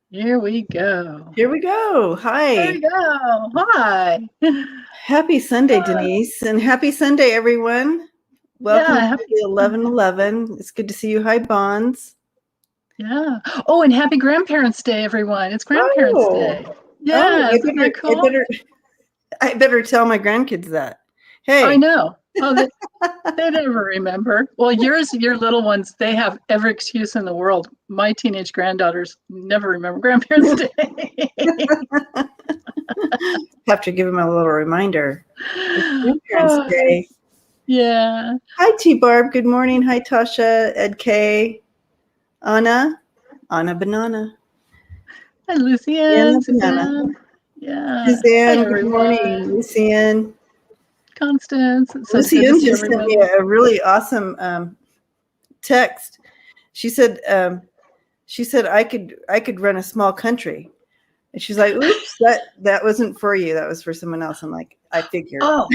Here we go. Here we go. There Hi. we go. Hi. Happy Sunday, Denise, and happy Sunday, everyone. Welcome Yeah. to the 11:11. It's good to see you. Hi, Bonds. Yeah. Oh, and happy Grandparents' Day, everyone. It's Grandparents' Day. Yeah. Isn't that cool? I better tell my grandkids that. Hey. I know. Oh, they never remember. Well, your little ones, they have every excuse in the world. My teenage granddaughters never remember Grandparents' Day. Have to give them a little reminder. It's Grandparents' Day. Yeah. Hi, T. Barb. Good morning. Hi, Tasha, Ed K, Anna Banana. Hi, Lucianne. Suzanne. Yeah. Suzanne, Hi, good morning. Lucianne. Constance. So Lucianne just sent me a really awesome text. She said I could run a small country. And she's like, oops, that wasn't for you. That was for someone else. I'm like, I figured. Oh.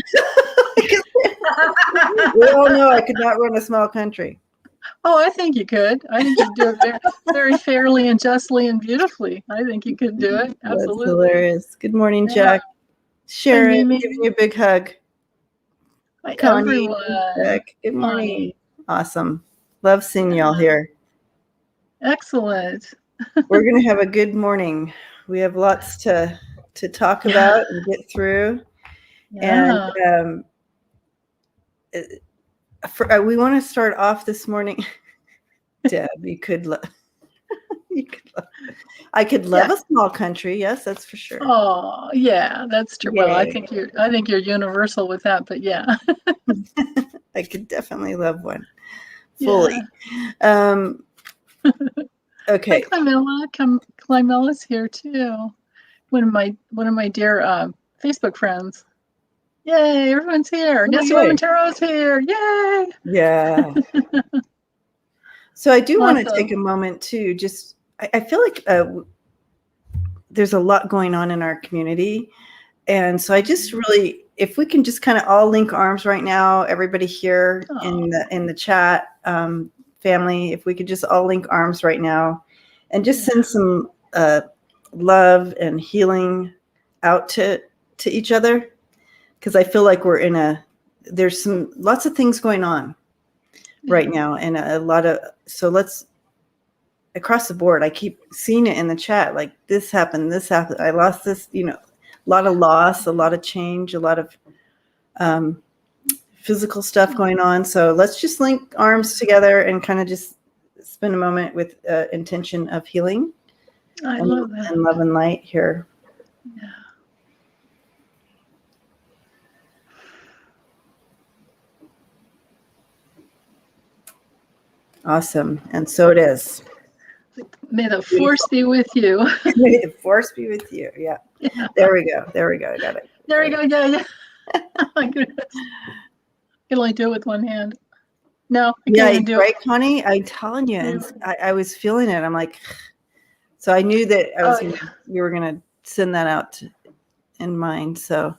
We all know I could not run a small country. Oh, I think you could. I think you'd do it very, very fairly and justly and beautifully. I think you could do it. Absolutely. That's hilarious. Good morning, Jack. Sharon, giving you a big hug. Hi, Connie, everyone. Jack, good morning. Connie. Awesome. Love seeing y'all here. Excellent. We're going to have a good morning. We have lots to talk about and get through. Yeah. And we want to start off this morning. Deb, you could love. I could love a small country. Yes, that's for sure. Oh, yeah, that's true. Yay. Well, I think you're universal with that, but yeah. I could definitely love one fully. Yeah. Okay. Hi, Climella's here too. One of my dear Facebook friends. Yay, everyone's here. Nessie Woman Tarot's here. Yay. Yeah. So I do want to take a moment to just, I feel like there's a lot going on in our community. And so I just really, if we can just kind of all link arms right now, everybody here in the chat family, if we could just all link arms right now and just send some love and healing out to each other. Because I feel like there's lots of things going on right now. And let's, across the board, I keep seeing it in the chat, like this happened, I lost this, a lot of loss, a lot of change, a lot of physical stuff going on. So let's just link arms together and kind of just spend a moment with intention of healing. I love that. And love and light here. Yeah. Awesome. And so it is. May the force be with you. May the force be with you. Yeah. There we go. I got it. There we go. Yeah. Oh my goodness. I can only do it with one hand. No, I can't even do it. Right, Connie? I'm telling you. And I was feeling it. I'm like, so I knew that you were going to send that out in mind. So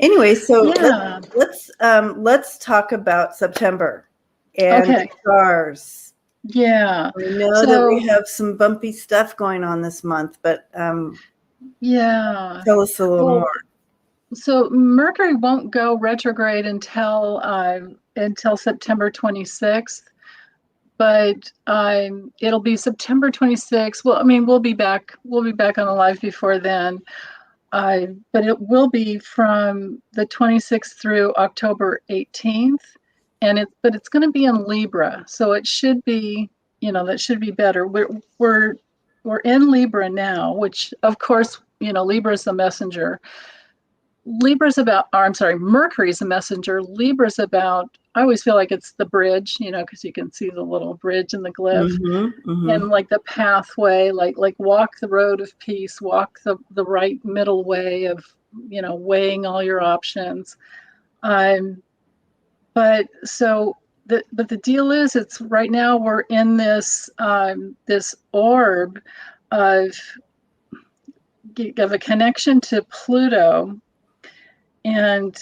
anyway, let's talk about September and the stars. Yeah. We know that we have some bumpy stuff going on this month, but tell us a little more. So Mercury won't go retrograde until September 26th, but it'll be September 26th. Well, I mean, we'll be back on the live before then. But it will be from the 26th through October 18th. But it's going to be in Libra, so it should be, that should be better. We're in Libra now, which of course, Libra is the messenger. Mercury's the messenger. Libra's about, I always feel like it's the bridge, because you can see the little bridge in the glyph, and like the pathway, like walk the road of peace, walk the right middle way of, weighing all your options. But the deal is, it's right now we're in this orb of a connection to Pluto, and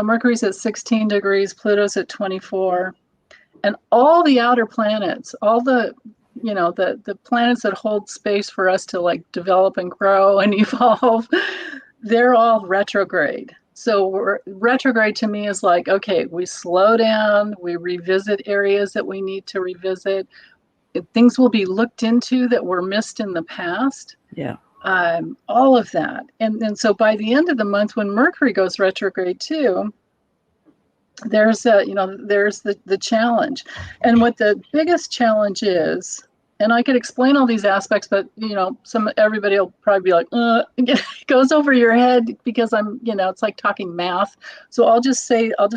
Mercury's at 16 degrees, Pluto's at 24, and all the outer planets, all the the planets that hold space for us to like develop and grow and evolve, they're all retrograde. So retrograde to me is like, okay, we slow down, we revisit areas that we need to revisit. Things will be looked into that were missed in the past. Yeah. All of that. And so by the end of the month, when Mercury goes retrograde too, there's the challenge. And what the biggest challenge is, and I could explain all these aspects, but everybody will probably be like, it goes over your head because it's like talking math. So I'll just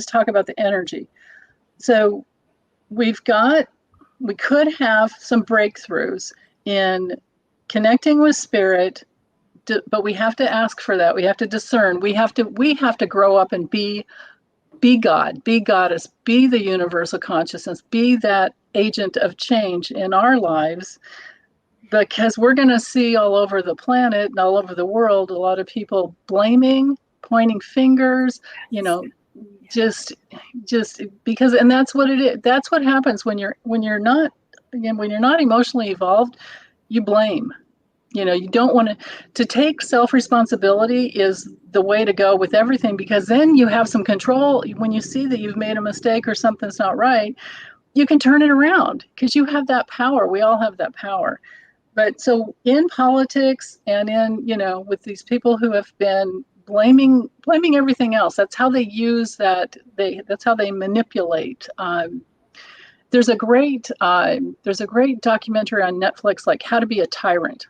talk about the energy. So we could have some breakthroughs in connecting with spirit, but we have to ask for that. We have to discern. We have to grow up and be God, be goddess, be the universal consciousness, be that agent of change in our lives, because we're going to see all over the planet and all over the world a lot of people blaming, pointing fingers, just because, and that's what it is. That's what happens when you're not emotionally evolved. You blame. You don't want to take self-responsibility is the way to go with everything, because then you have some control. When you see that you've made a mistake or something's not right, you can turn it around because you have that power. We all have that power. But so in politics and in, with these people who have been blaming everything else, that's how they use that. That's how they manipulate. There's a great documentary on Netflix, like How to Be a Tyrant.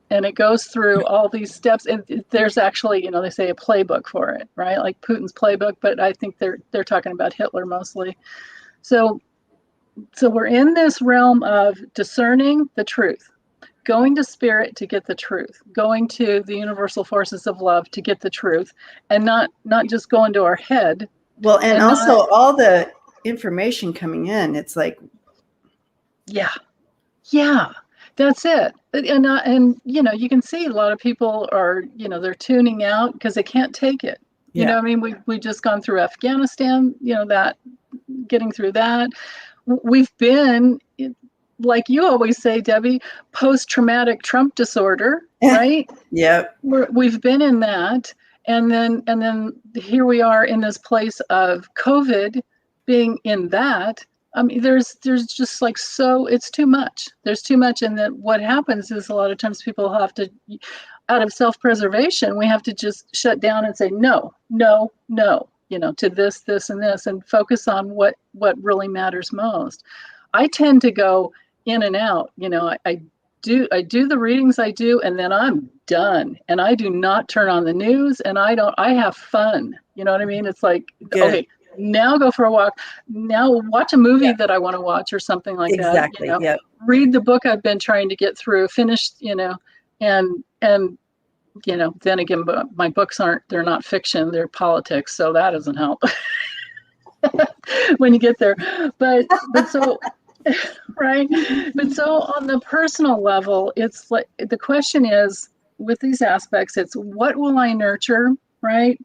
And it goes through all these steps. And there's actually, they say a playbook for it, right? Like Putin's playbook, but I think they're talking about Hitler mostly. So we're in this realm of discerning the truth, going to spirit to get the truth, going to the universal forces of love to get the truth, and not just go into our head. Well, and also all the information coming in, it's like, yeah. That's it. And you can see a lot of people are, they're tuning out because they can't take it. We've just gone through Afghanistan, that getting through that. We've been, like you always say, Debbie, post-traumatic Trump disorder, right? Yep. We've been in that. And then here we are in this place of COVID being in that. There's just like, so it's too much. There's too much. And then what happens is a lot of times people have to, out of self-preservation, we have to just shut down and say, no, to this, and this, and focus on what really matters most. I tend to go in and out. I do the readings I do, and then I'm done. And I do not turn on the news, and I have fun. You know what I mean? It's like, okay, now go for a walk. Now watch a movie that I want to watch or something like that. Exactly. Yeah. Read the book I've been trying to get through, finished, and then again, my books they're not fiction, they're politics. So that doesn't help when you get there. But so, right. But so on the personal level, it's like, the question is, with these aspects, it's what will I nurture, right?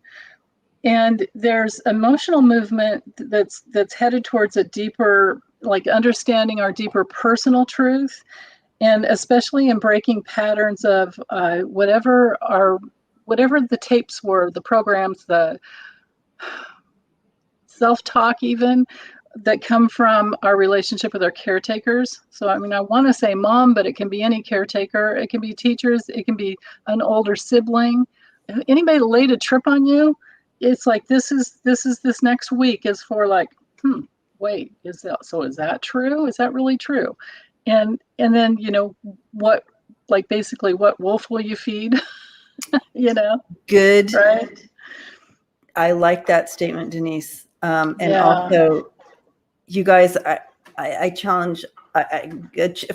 And there's emotional movement that's headed towards a deeper, like understanding our deeper personal truth, and especially in breaking patterns of whatever the tapes were, the programs, the self-talk even, that come from our relationship with our caretakers. So, I want to say mom, but it can be any caretaker. It can be teachers. It can be an older sibling. Anybody laid a trip on you, it's like, this next week is for like, wait, is that true? Is that really true? And then, what, like, basically, what wolf will you feed? Good. Right. I like that statement, Denise. Also, you guys, I challenge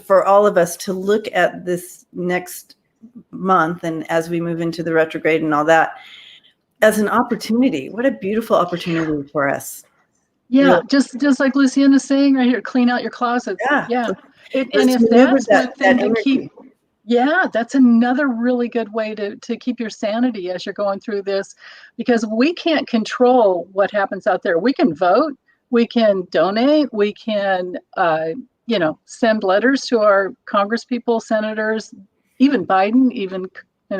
for all of us to look at this next month, and as we move into the retrograde and all that, as an opportunity. What a beautiful opportunity for us. Yeah, just like Luciana's saying right here, clean out your closets. Yeah. And if that's one thing to keep, that's another really good way to keep your sanity as you're going through this, because we can't control what happens out there. We can vote, we can donate, we can send letters to our congresspeople, senators, even Biden, even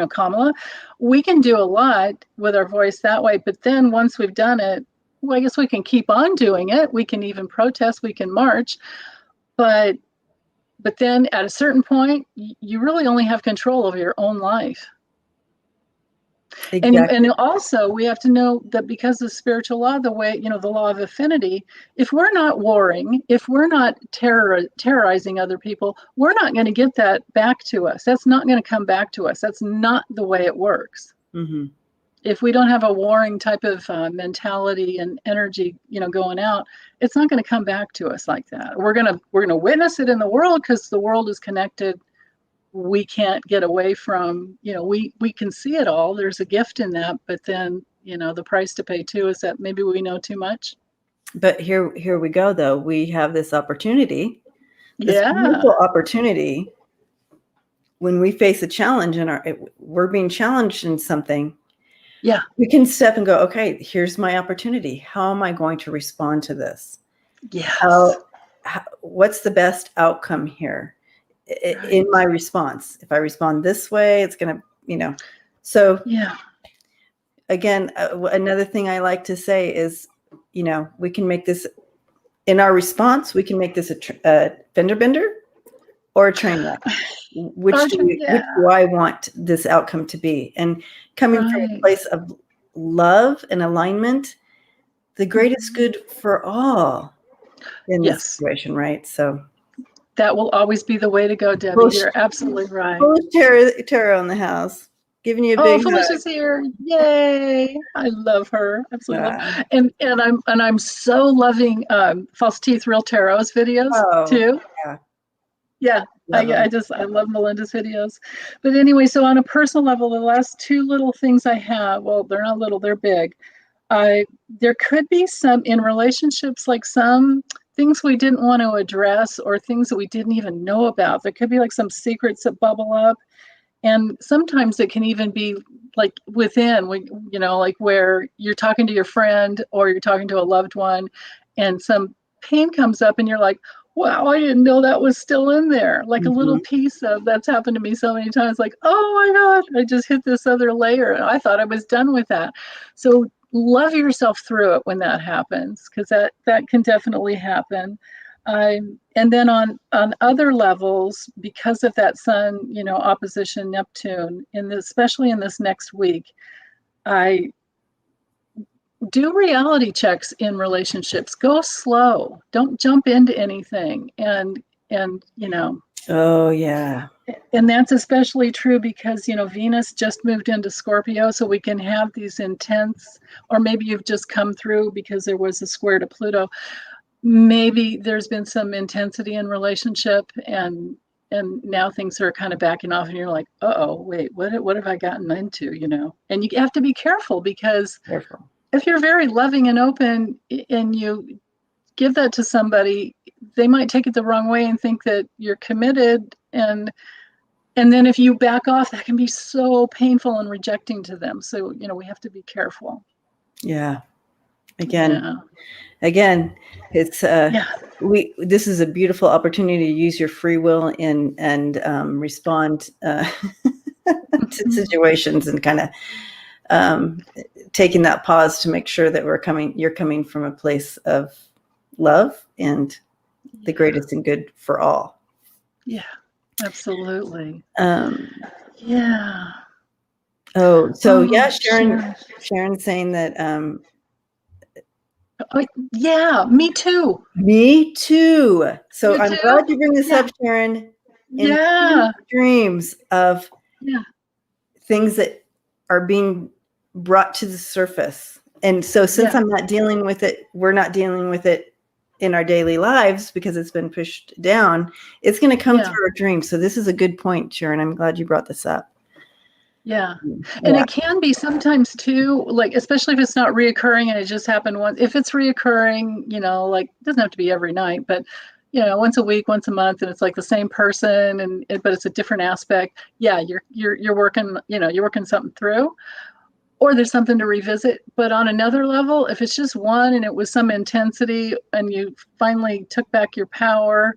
Kamala. We can do a lot with our voice that way. But then once we've done it, well, I guess we can keep on doing it. We can even protest, we can march. But then at a certain point, you really only have control over your own life. Exactly. And also we have to know that because of spiritual law, the way, the law of affinity, if we're not warring, if we're not terrorizing other people, we're not going to get that back to us. That's not going to come back to us. That's not the way it works. Mm-hmm. If we don't have a warring type of mentality and energy, going out, it's not going to come back to us like that. We're going to witness it in the world because the world is connected. We can't get away from, we can see it all. There's a gift in that, but then, the price to pay too is that maybe we know too much. But here we go, though. We have this opportunity, this beautiful opportunity. When we face a challenge we're being challenged in something. Yeah, we can step and go, okay, here's my opportunity. How am I going to respond to this? Yes. What's the best outcome here? In my response? If I respond this way, it's going to, so yeah. Again, another thing I like to say is, we can make this in our response, we can make this a fender bender or a train wreck. Which do I want this outcome to be? And coming from a place of love and alignment, the greatest good for all in this situation, right? So that will always be the way to go, Debbie. You're absolutely right. Tarot in the house, giving you a big Felicia's here! Yay! I love her. Absolutely love. And I'm so loving False Teeth Real Tarot's videos too. Yeah. I love Melinda's videos. But anyway, so on a personal level, the last two little things I have, well, they're not little, they're big. There could be some in relationships, like some things we didn't want to address or things that we didn't even know about. There could be like some secrets that bubble up. And sometimes it can even be like within, like where you're talking to your friend or you're talking to a loved one and some pain comes up and you're like, wow, I didn't know that was still in there. Like a little piece of that's happened to me so many times. Like, oh my God, I just hit this other layer. And I thought I was done with that. So love yourself through it when that happens, because that can definitely happen. And then on other levels, because of that Sun, opposition Neptune, especially in this next week, I do reality checks in relationships. Go slow. Don't jump into anything. And Oh yeah. And that's especially true because, Venus just moved into Scorpio, so we can have these intense, or maybe you've just come through because there was a square to Pluto. Maybe there's been some intensity in relationship and now things are kind of backing off and you're like, wait, what have I gotten into, And you have to be careful because if you're very loving and open and you give that to somebody, they might take it the wrong way and think that you're committed. And then if you back off, that can be so painful and rejecting to them. So, we have to be careful. Yeah. Again, it's this is a beautiful opportunity to use your free will and respond to situations and kind of taking that pause to make sure that you're coming from a place of love and the greatest and good for all. Yeah, absolutely. Yeah. Sharon's saying that me too. Me too. So I'm glad you bring this up, Sharon. Dreams of things that are being brought to the surface. And so since I'm not dealing with it, we're not dealing with it in our daily lives because it's been pushed down. It's going to come through our dreams. So this is a good point, Sharon. I'm glad you brought this up. Yeah. And it can be sometimes too, like, especially if it's not reoccurring and it just happened once. If it's reoccurring, like, it doesn't have to be every night, but, once a week, once a month, and it's like the same person, but it's a different aspect. Yeah, you're working, you're working something through, or there's something to revisit. But on another level, if it's just one and it was some intensity and you finally took back your power,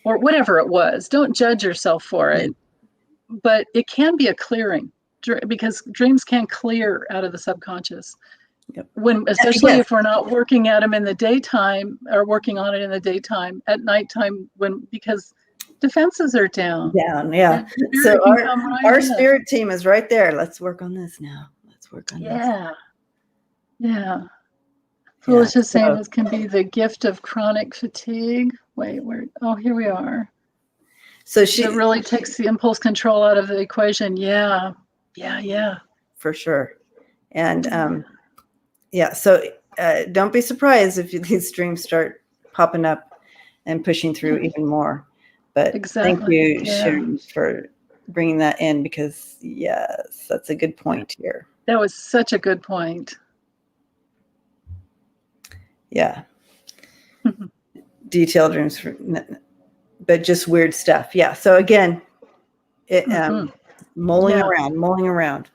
or whatever it was. Don't judge yourself for it. But it can be a clearing, because dreams can clear out of the subconscious. Yep. Especially if we're not working at them in the daytime, or working on it in the daytime, at nighttime, because defenses are down. Yeah. So our spirit team is right there. Let's work on this now. Let's work on this. Yeah. Foolish is saying this can be the gift of chronic fatigue. Wait, here we are. So it really takes the impulse control out of the equation. Yeah. For sure. And so don't be surprised if these dreams start popping up and pushing through even more. But thank you, Sharon, for bringing that in, because yes, that's a good point here. That was such a good point. Yeah. Detailed dreams, but just weird stuff. Yeah. So again, mulling around.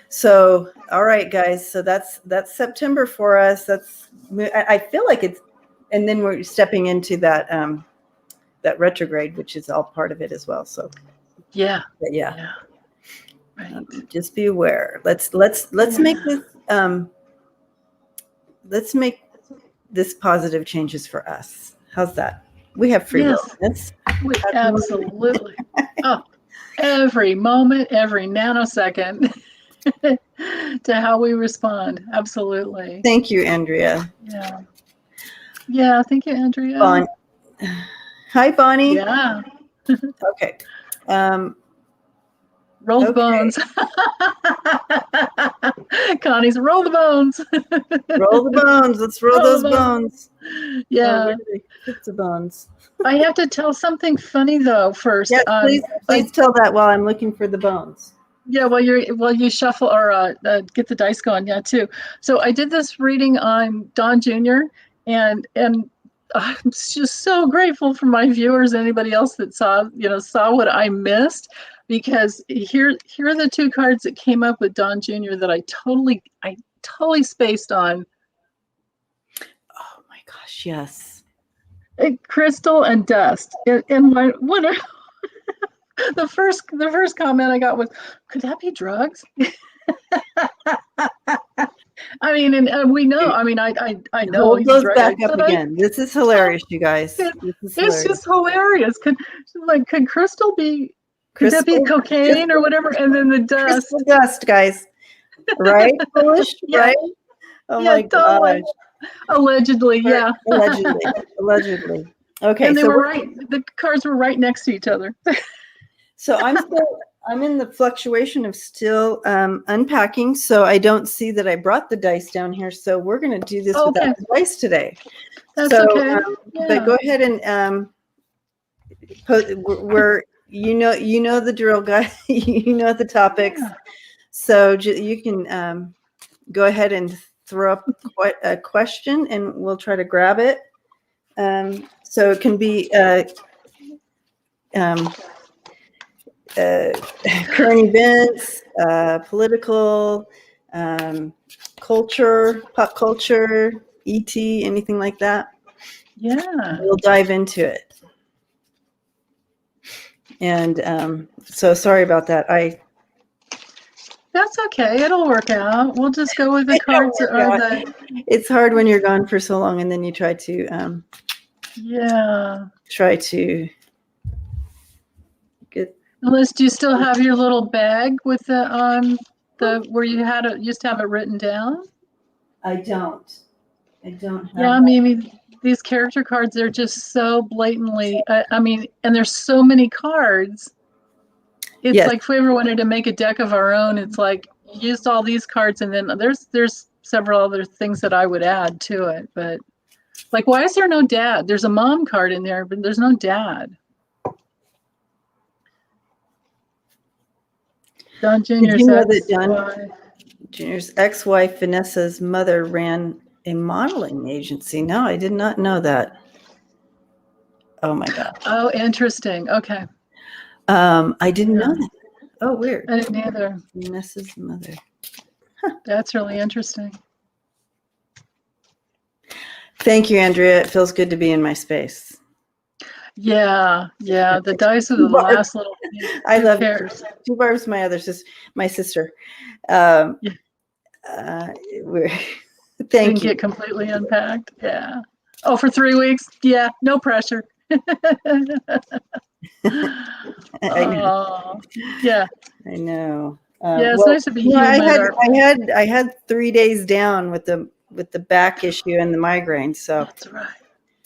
So, all right, guys. So that's September for us. I feel like it's, and then we're stepping into that retrograde, which is all part of it as well. So yeah. Right. Just be aware. Let's make this let's make this positive changes for us. How's that? We have free will. Absolutely. Every moment, every nanosecond to how we respond. Absolutely. Thank you, Andrea. Yeah. Thank you, Andrea. Hi, Bonnie. Yeah. Okay. Roll the bones. Connie's roll the bones. Roll the bones. Let's roll those bones. Yeah. Hit the bones. I have to tell something funny though first. Yes, please tell that while I'm looking for the bones. Yeah, while you shuffle or get the dice going. Yeah, too. So I did this reading on Don Jr. and I'm just so grateful for my viewers, anybody else that saw what I missed, because here are the two cards that came up with Don Jr. that I totally spaced on. Oh my gosh, yes. Crystal and dust. And what the first comment I got was, could that be drugs? I mean, and we know. I mean, I know. Hold those back up again. This is hilarious, you guys. It's just hilarious. Could Crystal be? Could that be cocaine or whatever? And then the dust. Crystal dust, guys. Right? Foolish, right? Oh my gosh. Allegedly, yeah. Allegedly. Okay. And they were right. The cards were right next to each other. So I'm in the fluctuation of still unpacking. So I don't see that I brought the dice down here. So we're going to do this without the dice today. That's okay. But go ahead and you know the drill, guys. You know the topics. Yeah. So you can go ahead and throw up a question, and we'll try to grab it. So it can be current events, political, culture, pop culture, ET, anything like that. Yeah. We'll dive into it. And so sorry about that. That's okay. It'll work out. We'll just go with the cards. It's hard when you're gone for so long, and then you try to get. Unless, do you still have your little bag with the where you used to have it written down? I don't have. Yeah, I mean, these character cards, they're just so blatantly. I mean, and there's so many cards. It's like if we ever wanted to make a deck of our own, it's like used all these cards, and then there's several other things that I would add to it. But like, why is there no dad? There's a mom card in there, but there's no dad. Don Jr.'s Jr.'s ex-wife Vanessa's mother ran a modeling agency. No, I did not know that. Oh my God. Oh, interesting. Okay. I didn't know that. Oh, weird. I didn't either. Vanessa's mother. Huh. That's really interesting. Thank you, Andrea. It feels good to be in my space. Yeah. The dice are the last little thing. I love cares? it. Two Barbs, my sister. Um, we're thank Didn't you. get completely unpacked. Yeah. Oh, for 3 weeks. Yeah. No pressure. Oh, yeah. I know. Yeah, it's nice to be human. I had 3 days down with the back issue and the migraine. So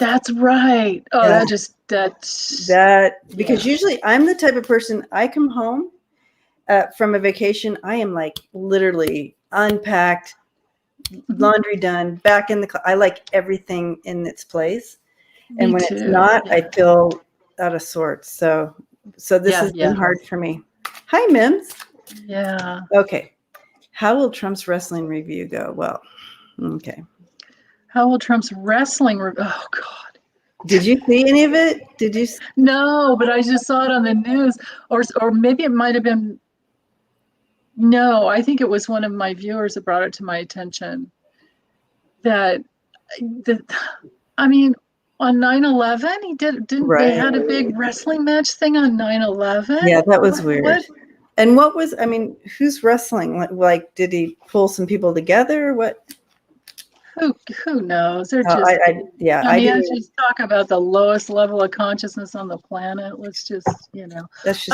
That's right. Oh, yeah, because usually I'm the type of person, I come home from a vacation, I am like literally unpacked, laundry done, back in I like everything in its place. And when it's not, I feel out of sorts. So this has been hard for me. Hi, Mims. Yeah. Okay. How will Trump's wrestling review go? Well, okay. How will Trump's wrestling review? Oh, God. Did you see any of it? Did you? No, but I just saw it on the news. Or maybe it might have been. No, I think it was one of my viewers that brought it to my attention. I mean, on 9/11, they had a big wrestling match thing on 9/11. Yeah, that was weird. And who's wrestling? Like, did he pull some people together? What? Who knows? They're just. I just talk about the lowest level of consciousness on the planet. Let's just, That's just.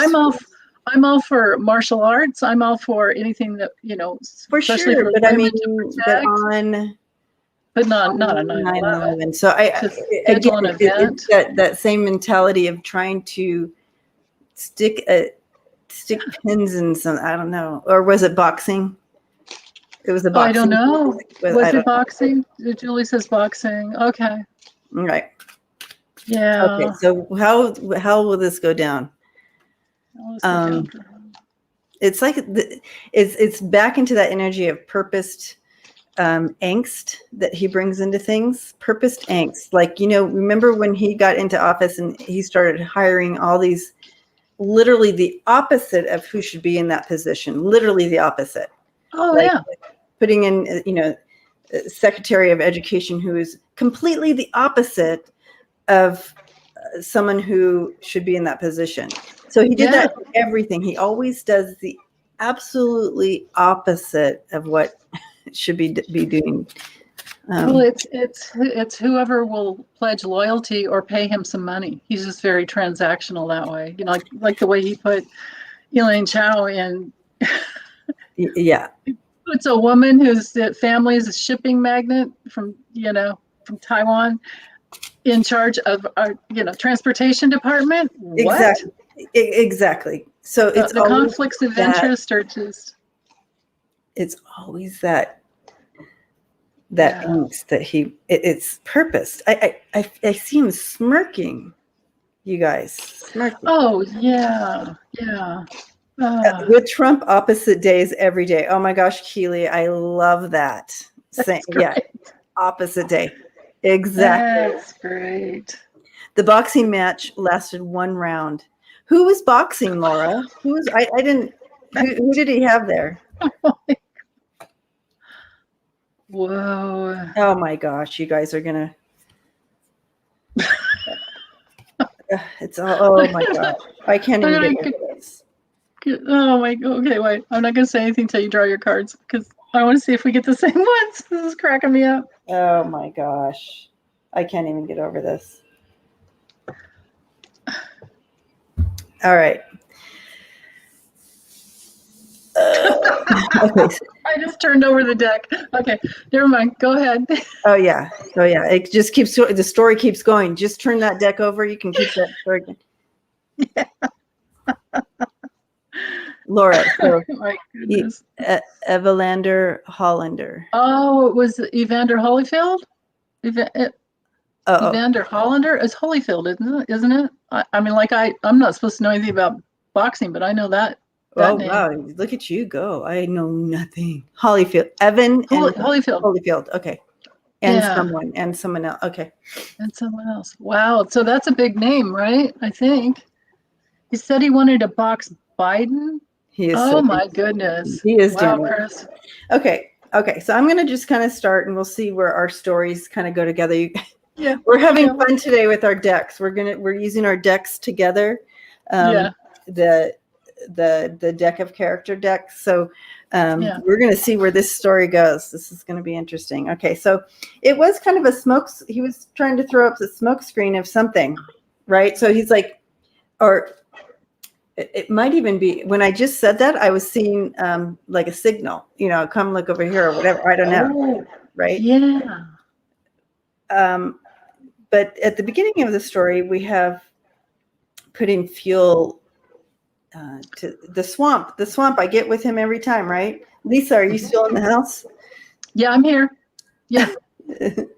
I'm all for martial arts. I'm all for anything that, for especially sure. for But women to protect. But not on 9/11. So again, it's that same mentality of trying to stick pins in some, I don't know, or was it boxing? It was a boxing. I don't know. Was it boxing? Julie says boxing. Okay. All right. Yeah. Okay. So how will this go down? It's like it's back into that energy of purposed angst that he brings into things. Purposed angst, like, remember when he got into office and he started hiring all these, literally the opposite of who should be in that position. Literally the opposite. Oh, yeah. Putting in, Secretary of Education who is completely the opposite of someone who should be in that position. So he did that for everything. He always does the absolutely opposite of what should be doing. Well, it's whoever will pledge loyalty or pay him some money. He's just very transactional that way. Like the way he put Elaine Chao in. Yeah. It's a woman whose family is a shipping magnate from Taiwan, in charge of our, transportation department. What? Exactly. So it's the conflicts of interest are just. It's always that angst that it's purposed. I see him smirking. You guys smirking. Oh yeah. With Trump, opposite days every day. Oh my gosh, Keely, I love that. Opposite day. Exactly. That's great. The boxing match lasted 1 round. Who was boxing, Laura? Who did he have there? Whoa. Oh my gosh, you guys are gonna. It's all. Oh my gosh, I can't even get over this. Oh my. Okay, wait. I'm not gonna say anything until you draw your cards because I want to see if we get the same ones. This is cracking me up. Oh my gosh, I can't even get over this. All right. Okay. I just turned over the deck. Okay, never mind. Go ahead. Oh yeah. It just the story keeps going. Just turn that deck over. You can keep that story. Yeah. Laura. So my goodness. Evander Hollander. Oh, it was Evander Holyfield. Evander Hollander is Holyfield, isn't it? I mean, I'm not supposed to know anything about boxing, but I know that. Oh name. Wow! Look at you go. I know nothing. Holyfield, Holyfield. Okay, and someone else. Okay, and someone else. Wow! So that's a big name, right? I think he said he wanted to box Biden. He is. Oh my goodness! He is. Wow, Chris. Okay. So I'm going to just kind of start, and we'll see where our stories kind of go together. Yeah. We're having fun today with our decks. We're using our decks together. The deck of character decks. So we're going to see where this story goes. This is going to be interesting. Okay, so it was kind of he was trying to throw up the smoke screen of something, right? So he's like, or it might even be, when I just said that, I was seeing like a signal, come look over here or whatever. I don't know. Right? Yeah. But at the beginning of the story, we have putting fuel to the swamp. The swamp I get with him every time, right? Lisa, are you still in the house? Yeah, I'm here. Yeah.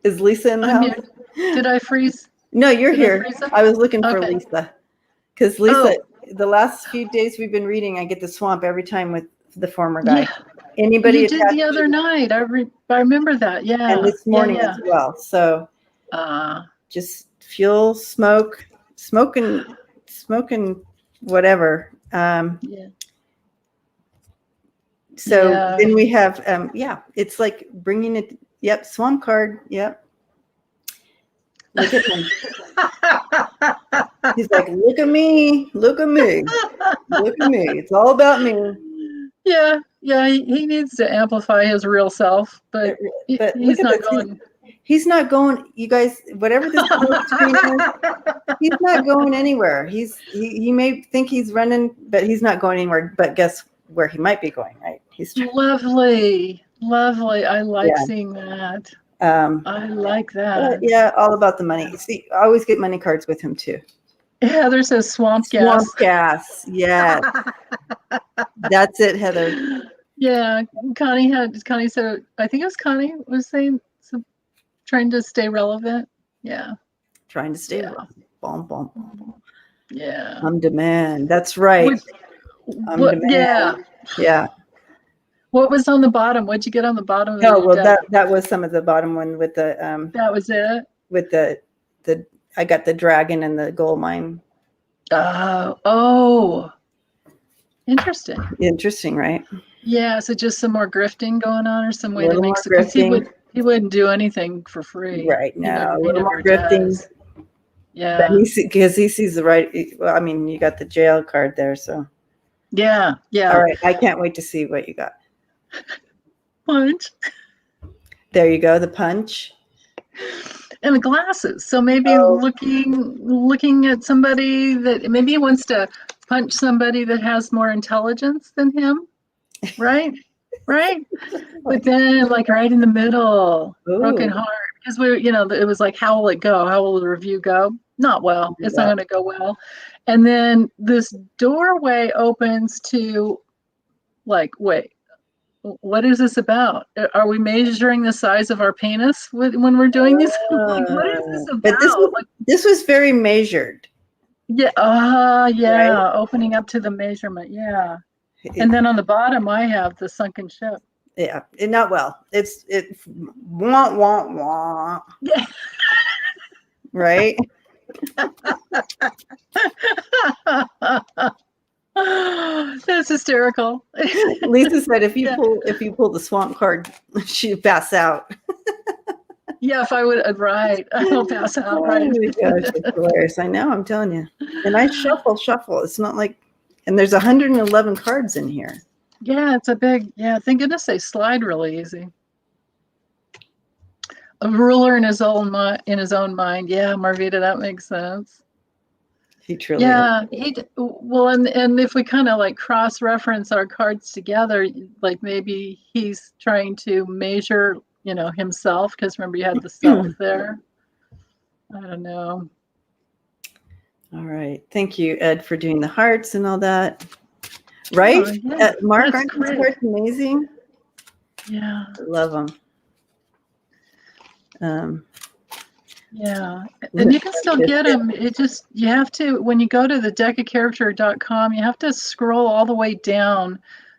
Is Lisa in the house? Here. Did I freeze? No, you're here. I was looking for Lisa. Because Lisa, the last few days we've been reading, I get the swamp every time with the former guy. Yeah. Anybody you did the other night. I remember that. Yeah. And this morning as well. So just fuel, smoking whatever. So then we have, it's like bringing it. Yep. Swamp card. Yep. Look at him. He's like, look at me. Look at me. Look at me. It's all about me. Yeah. Yeah. He needs to amplify his real self, but he's not going. He's not going, you guys, whatever this screen is, he's not going anywhere. He may think he's running, but he's not going anywhere. But guess where he might be going, right? He's lovely. I like seeing that. I like that. Yeah, all about the money. See, I always get money cards with him too. Heather says swamp gas. Swamp gas, yeah. That's it, Heather. Yeah, Connie said, I think it was Connie was saying, trying to stay relevant. Yeah. Trying to stay relevant. Boom, boom, boom. Yeah. On demand. That's right. On demand. Yeah. What was on the bottom? What'd you get on the bottom of the deck? That was some of the bottom one with the that was it? With the I got the dragon and the gold mine. Oh. Interesting. Interesting, right? Yeah, so just some more grifting going on, or some way to make some grifting. He wouldn't do anything for free. Right now. A little more grifting. Yeah. Because he sees the right. Well, I mean, you got the jail card there, so. Yeah. All right. I can't wait to see what you got. Punch. There you go. The punch. And the glasses. So maybe looking at somebody that maybe he wants to punch somebody that has more intelligence than him. Right? Right? But then like right in the middle, broken heart. Because it was like, how will it go? How will the review go? Not well. It's not going to go well. And then this doorway opens to like, wait, what is this about? Are we measuring the size of our penis when we're doing this? Like, what is this about? But this was very measured. Yeah. Right? Opening up to the measurement. Yeah. And then on the bottom, I have the sunken ship. Yeah, not well. It's wah wah wah. Yeah. Right. That's hysterical. Lisa said, if you pull the swamp card, she'd pass out. Yeah, if I would, right, I'll pass out. Right. Oh my gosh, it's hilarious. I know. I'm telling you. And I shuffle. It's not like. And there's 111 cards in here. Yeah, it's a big, thank goodness they slide really easy. A ruler in his own mind. Yeah, Marvita, that makes sense. He truly is. And if we kind of like cross-reference our cards together, like maybe he's trying to measure, himself, because remember you had the self there. I don't know. All right. Thank you, Ed, for doing the hearts and all that. Right? Mark, aren't these cards amazing? Yeah. I love them. Yeah. And you can still get them. You have to, when you go to the deckofcharacter.com, you have to scroll all the way down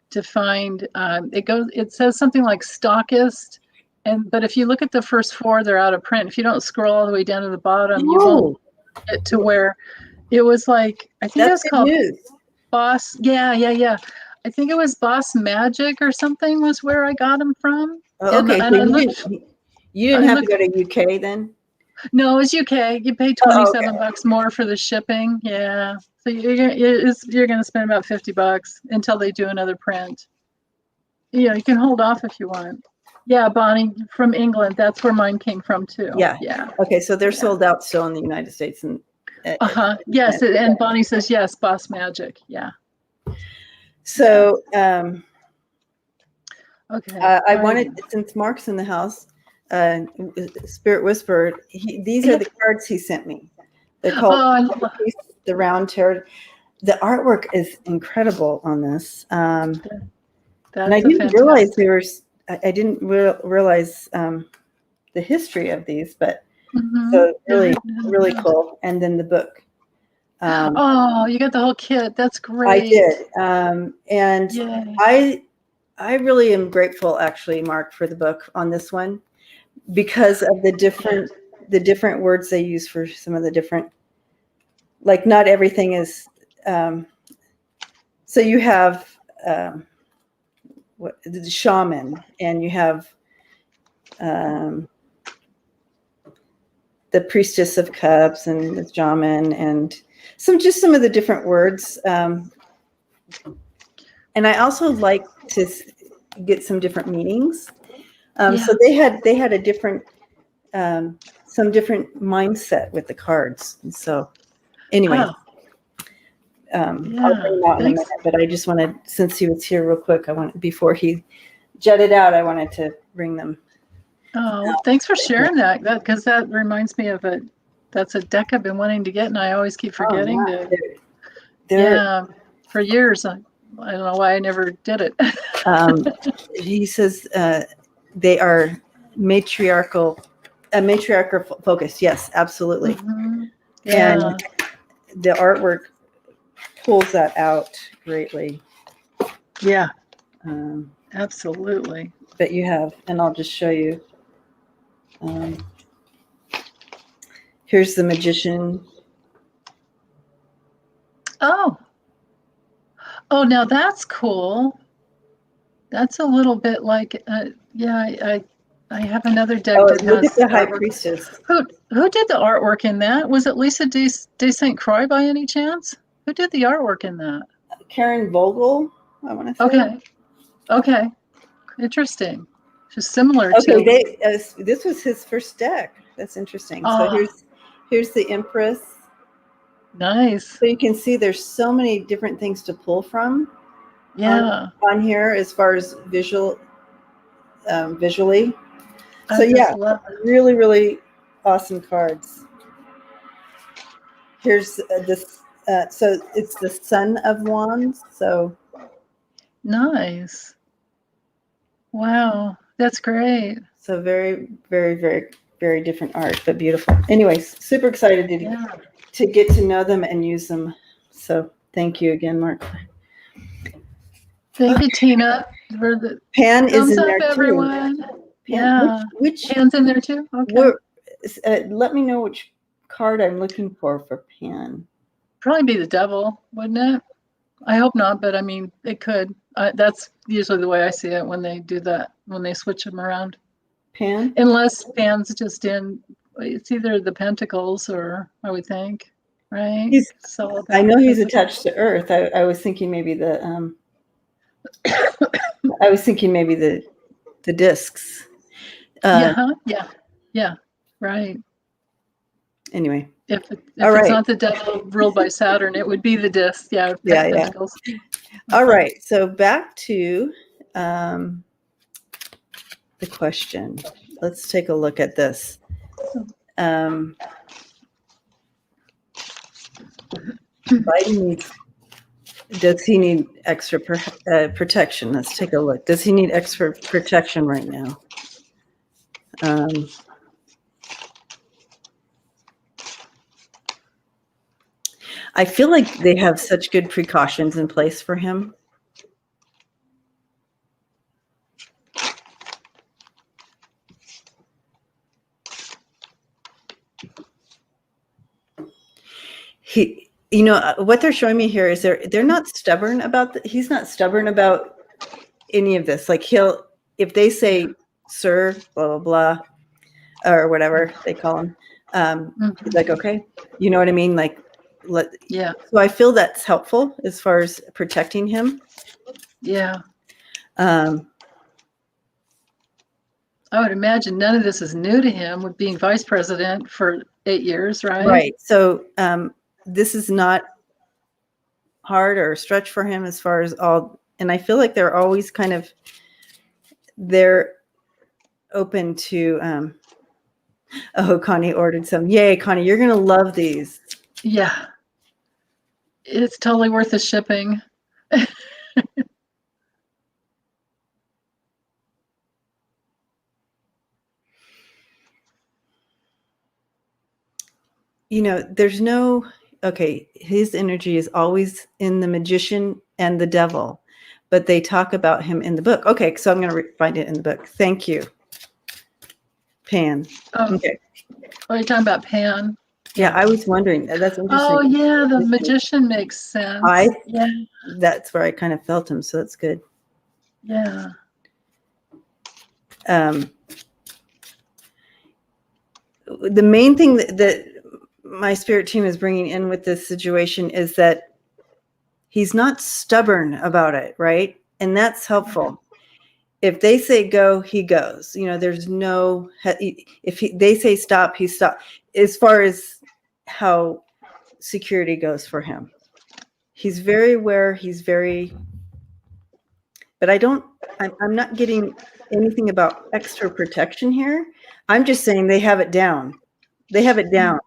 to find, it says something like stockist. But if you look at the first 4, they're out of print. If you don't scroll all the way down to the bottom, you won't get to where it was like, I think it was called Boss. Yeah. I think it was Boss Magic or something was where I got them from. Okay. So you didn't have to go to UK then? No, it's UK. You pay $27 more for the shipping. Yeah. So you're gonna spend about $50 until they do another print. Yeah, you can hold off if you want. Yeah, Bonnie from England. That's where mine came from too. Yeah. Yeah. Okay, so they're sold out still in the United States and. Yes, and Bonnie says yes. Boss Magic. Yeah. So. Okay. I wanted, since Mark's in the house, Spirit Whisperer. These are the cards he sent me. They're called the Round Tarot. The artwork is incredible on this. And I didn't realize I didn't realize the history of these, but so really, really cool. And then the book. Oh, you got the whole kit. That's great. I did. And yay. I really am grateful, actually, Mark, for the book on this one, because of the different words they use for some of the different, like not everything is. So you have the shaman, and you have the priestess of cups, and the shaman, and some of the different words. And I also like to get some different meanings. So they had a different, some different mindset with the cards. And so anyway, I'll bring them out in a minute, but I just wanted, since he was here real quick, before he jetted out, I wanted to bring them. Oh, thanks for sharing that, because that reminds me of that's a deck I've been wanting to get, and I always keep forgetting for years. I don't know why I never did it. He says they are matriarchal focused. Yes, absolutely. Mm-hmm. Yeah. And the artwork pulls that out greatly. Yeah. Absolutely. But you have, and I'll just show you. Here's the Magician. Oh, now that's cool. That's a little bit like, I have another deck that look has at the High Priestess. Who did the artwork in that? Was it Lisa de St. Croix by any chance? Who did the artwork in that? Karen Vogel, I want to say. Okay. Interesting. Just similar to. This was his first deck. That's interesting. So here's the Empress. Nice. So you can see there's so many different things to pull from. Yeah. On here as far as visually. So really, really awesome cards. Here's this. So it's the Son of Wands. So nice. Wow, that's great. So very, very, very, very different art, but beautiful. Anyways, super excited to get to know them and use them. So thank you again, Mark. Thank you, Tina. For the Pan is in there everyone. Too. Pan, which Pan's in there too? Okay. Let me know which card I'm looking for Pan. Probably be the Devil, wouldn't it? I hope not, but I mean, it could. That's usually the way I see it when they do that, when they switch them around. Pan? Unless Pan's just in, it's either the Pentacles or, I would think, right? I know he's attached to Earth. I was thinking maybe the discs. Yeah, right. Anyway. If it's not the Devil ruled by Saturn, it would be the disc. Yeah. Pentacles. All right. So back to the question. Let's take a look at this. Biden does he need extra protection? Let's take a look. Does he need extra protection right now? I feel like they have such good precautions in place for him. What they're showing me here is they're not stubborn about he's not stubborn about any of this. Like if they say, sir, blah, blah, blah, or whatever they call him, He's like, okay, you know what I mean? Like, yeah. So I feel that's helpful as far as protecting him. Yeah. I would imagine none of this is new to him with being vice president for 8 years, right? Right. So this is not hard or a stretch for him as far as all, and I feel like they're always they're open to, oh, Connie ordered some. Yay, Connie, you're going to love these. Yeah. It's totally worth the shipping. There's no, okay, his energy is always in the Magician and the Devil, but they talk about him in the book. Okay, so I'm going to find it in the book. Thank you, Pan. Oh, okay. Are you talking about Pan? Yeah, I was wondering. That's interesting. Oh, yeah, the Magician makes sense. Yeah. That's where I kind of felt him, so that's good. Yeah. The main thing that my spirit team is bringing in with this situation is that he's not stubborn about it, right? And that's helpful. If they say go, he goes. There's no, if they say stop, he stops. As far as how security goes for him, he's very aware. But I'm not getting anything about extra protection here. I'm just saying they have it down. They have it down.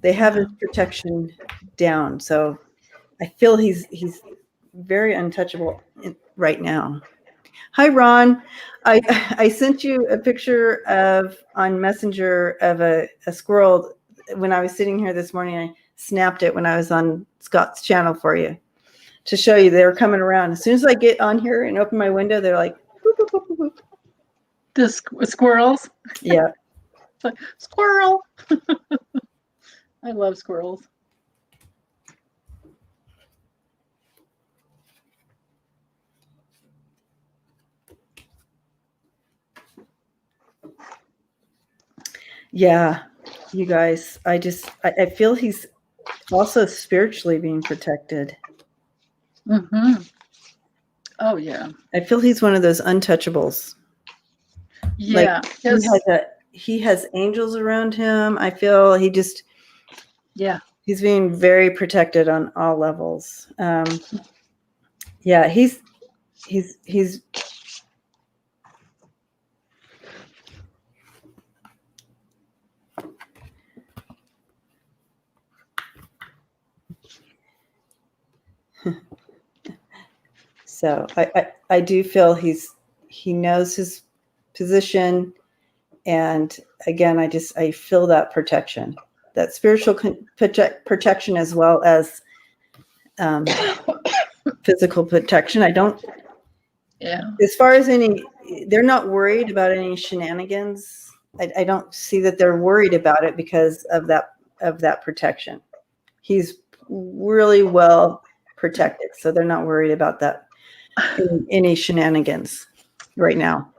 They have his protection down. So I feel he's very untouchable right now. Hi, Ron. I sent you a picture on Messenger of a squirrel when I was sitting here this morning. I snapped it when I was on Scott's channel for you to show you they were coming around. As soon as I get on here and open my window, they're like, boop, boop, boop, boop, boop. The squirrels? Yeah. Squirrel. I love squirrels. Yeah, you guys, I feel he's also spiritually being protected. Mm-hmm. Oh, yeah. I feel he's one of those untouchables. Yeah. Like he has angels around him. I feel he's being very protected on all levels. Yeah, he's so I do feel he knows his position, and again I feel that protection, that spiritual protection as well as physical protection. As far as they're not worried about any shenanigans. I don't see that they're worried about it because of that protection. He's really well protected, so they're not worried about that any shenanigans right now.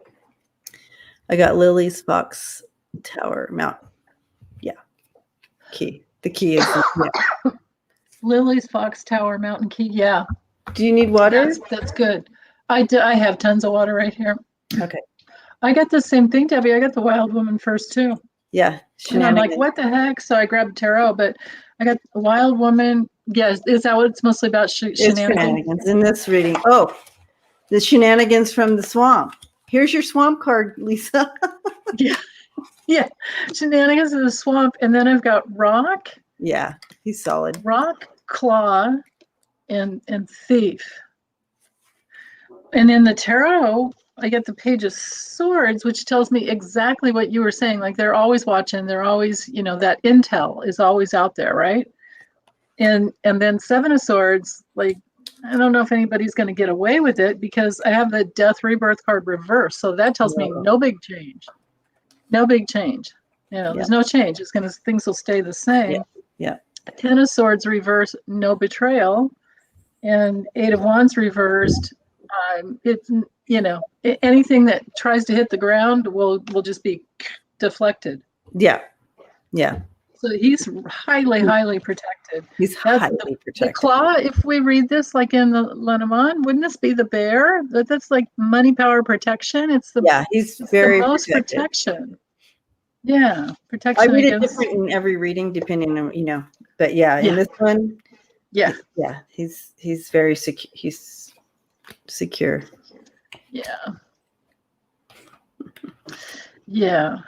I got Lily's Fox Tower Mountain. Yeah. Key. The key is Lily's Fox Tower Mountain Key. Yeah. Do you need water? That's good. I have tons of water right here. Okay. I got the same thing, Debbie. I got the Wild Woman first too. Yeah. And I'm like, what the heck? So I grabbed tarot, but I got the Wild Woman. Yes. Is that what it's mostly about? Shenanigans in this reading. Oh, the shenanigans from the swamp. Here's your swamp card, Lisa. Yeah. Shenanigans in the swamp. And then I've got Rock. Yeah. He's solid. Rock, Claw, and Thief. And in the tarot, I get the Page of Swords, which tells me exactly what you were saying. Like they're always watching. They're always, that intel is always out there, right? And then Seven of Swords, like, I don't know if anybody's going to get away with it because I have the Death Rebirth card reversed. So that tells me no big change. No big change. There's no change. Things will stay the same. Yeah. Ten of Swords reversed, no betrayal. And Eight of Wands reversed. It's, anything that tries to hit the ground will just be deflected. Yeah. Yeah. So he's highly protected. He's highly protected. The claw, if we read this like in the Lenormand, wouldn't this be the bear? That's like money, power, protection. It's he's very the most protected. Protection. Yeah, protection. I read it different in every reading, depending on, but in this one, he's very secure. He's secure. Yeah. Yeah.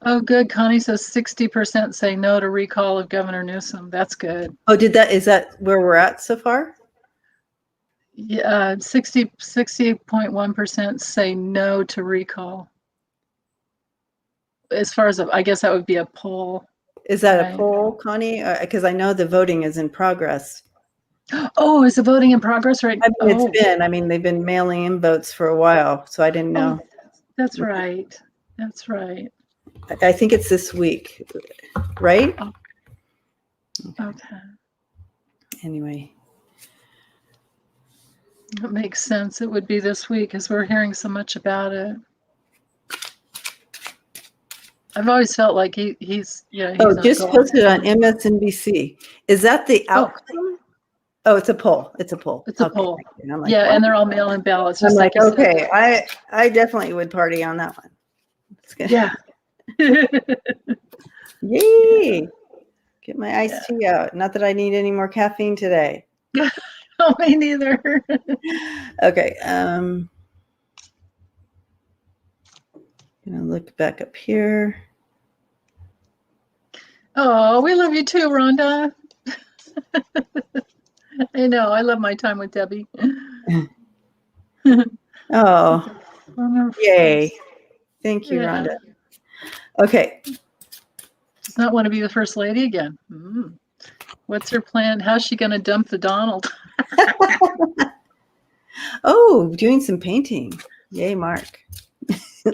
Oh, good. Connie says 60% say no to recall of Governor Newsom. That's good. Oh, is that where we're at so far? Yeah, 60.1% say no to recall. As far as I guess that would be a poll. Is that a poll, Connie? Because I know the voting is in progress. Oh, is the voting in progress right now? It's been. I mean, they've been mailing in votes for a while, so I didn't know. That's right. That's right. I think it's this week, right? Oh. Okay. Anyway. That makes sense. It would be this week because we're hearing so much about it. I've always felt like he's just posted on MSNBC. Is that the outcome? Oh, it's a poll. It's a poll. It's a poll. And I'm like, and they're all mail-in ballots. I'm like, okay, I definitely would party on that one. It's good. Yeah. Yay! Get my iced tea out. Not that I need any more caffeine today. No, me neither. Okay. Gonna look back up here. Oh, we love you too, Rhonda. I know. I love my time with Debbie. Oh, yay. Thank you, Rhonda. Okay. Does not want to be the first lady again. What's her plan? How's she going to dump the Donald? Oh, doing some painting. Yay, Mark.